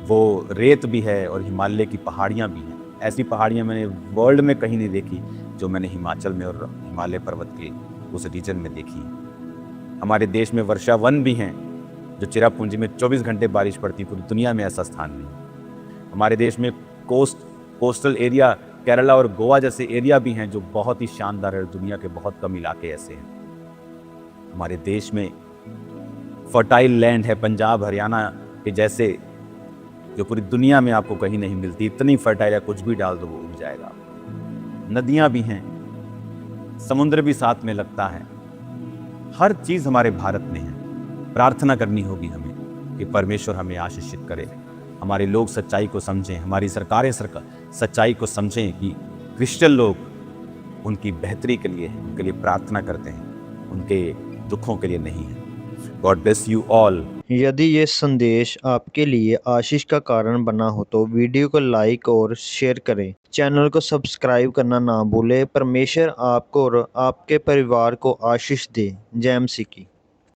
वो रेत भी है और हिमालय की पहाड़ियाँ भी हैं। ऐसी पहाड़ियाँ मैंने वर्ल्ड में कहीं नहीं देखी जो मैंने हिमाचल में और हिमालय पर्वत के उस रीजन में देखी है। हमारे देश में वर्षा वन भी हैं जो चिरापुंजी में 24 घंटे बारिश पड़ती, पूरी दुनिया में ऐसा स्थान नहीं। हमारे देश में कोस्टल एरिया, केरला और गोवा जैसे एरिया भी हैं जो बहुत ही शानदार है। दुनिया के बहुत कम इलाके ऐसे हैं। हमारे देश में फर्टाइल लैंड है, पंजाब हरियाणा के जैसे, जो पूरी दुनिया में आपको कहीं नहीं मिलती। इतनी फर्टाइल है, कुछ भी डाल दो वो उग जाएगा। नदियाँ भी हैं, समुद्र भी साथ में लगता है। हर चीज़ हमारे भारत में है। प्रार्थना करनी होगी हमें कि परमेश्वर हमें आशीषित करे, हमारे लोग सच्चाई को समझें, हमारी सरकारें सच्चाई को समझें कि क्रिश्चियन लोग उनकी बेहतरी के लिए उनके लिए प्रार्थना करते हैं, उनके दुखों के लिए नहीं है। God bless you all. यदि ये संदेश आपके लिए आशीष का कारण बना हो तो वीडियो को लाइक और शेयर करें। चैनल को सब्सक्राइब करना ना भूलें। परमेश्वर आपको और आपके परिवार को आशीष दे। जय मसीह की।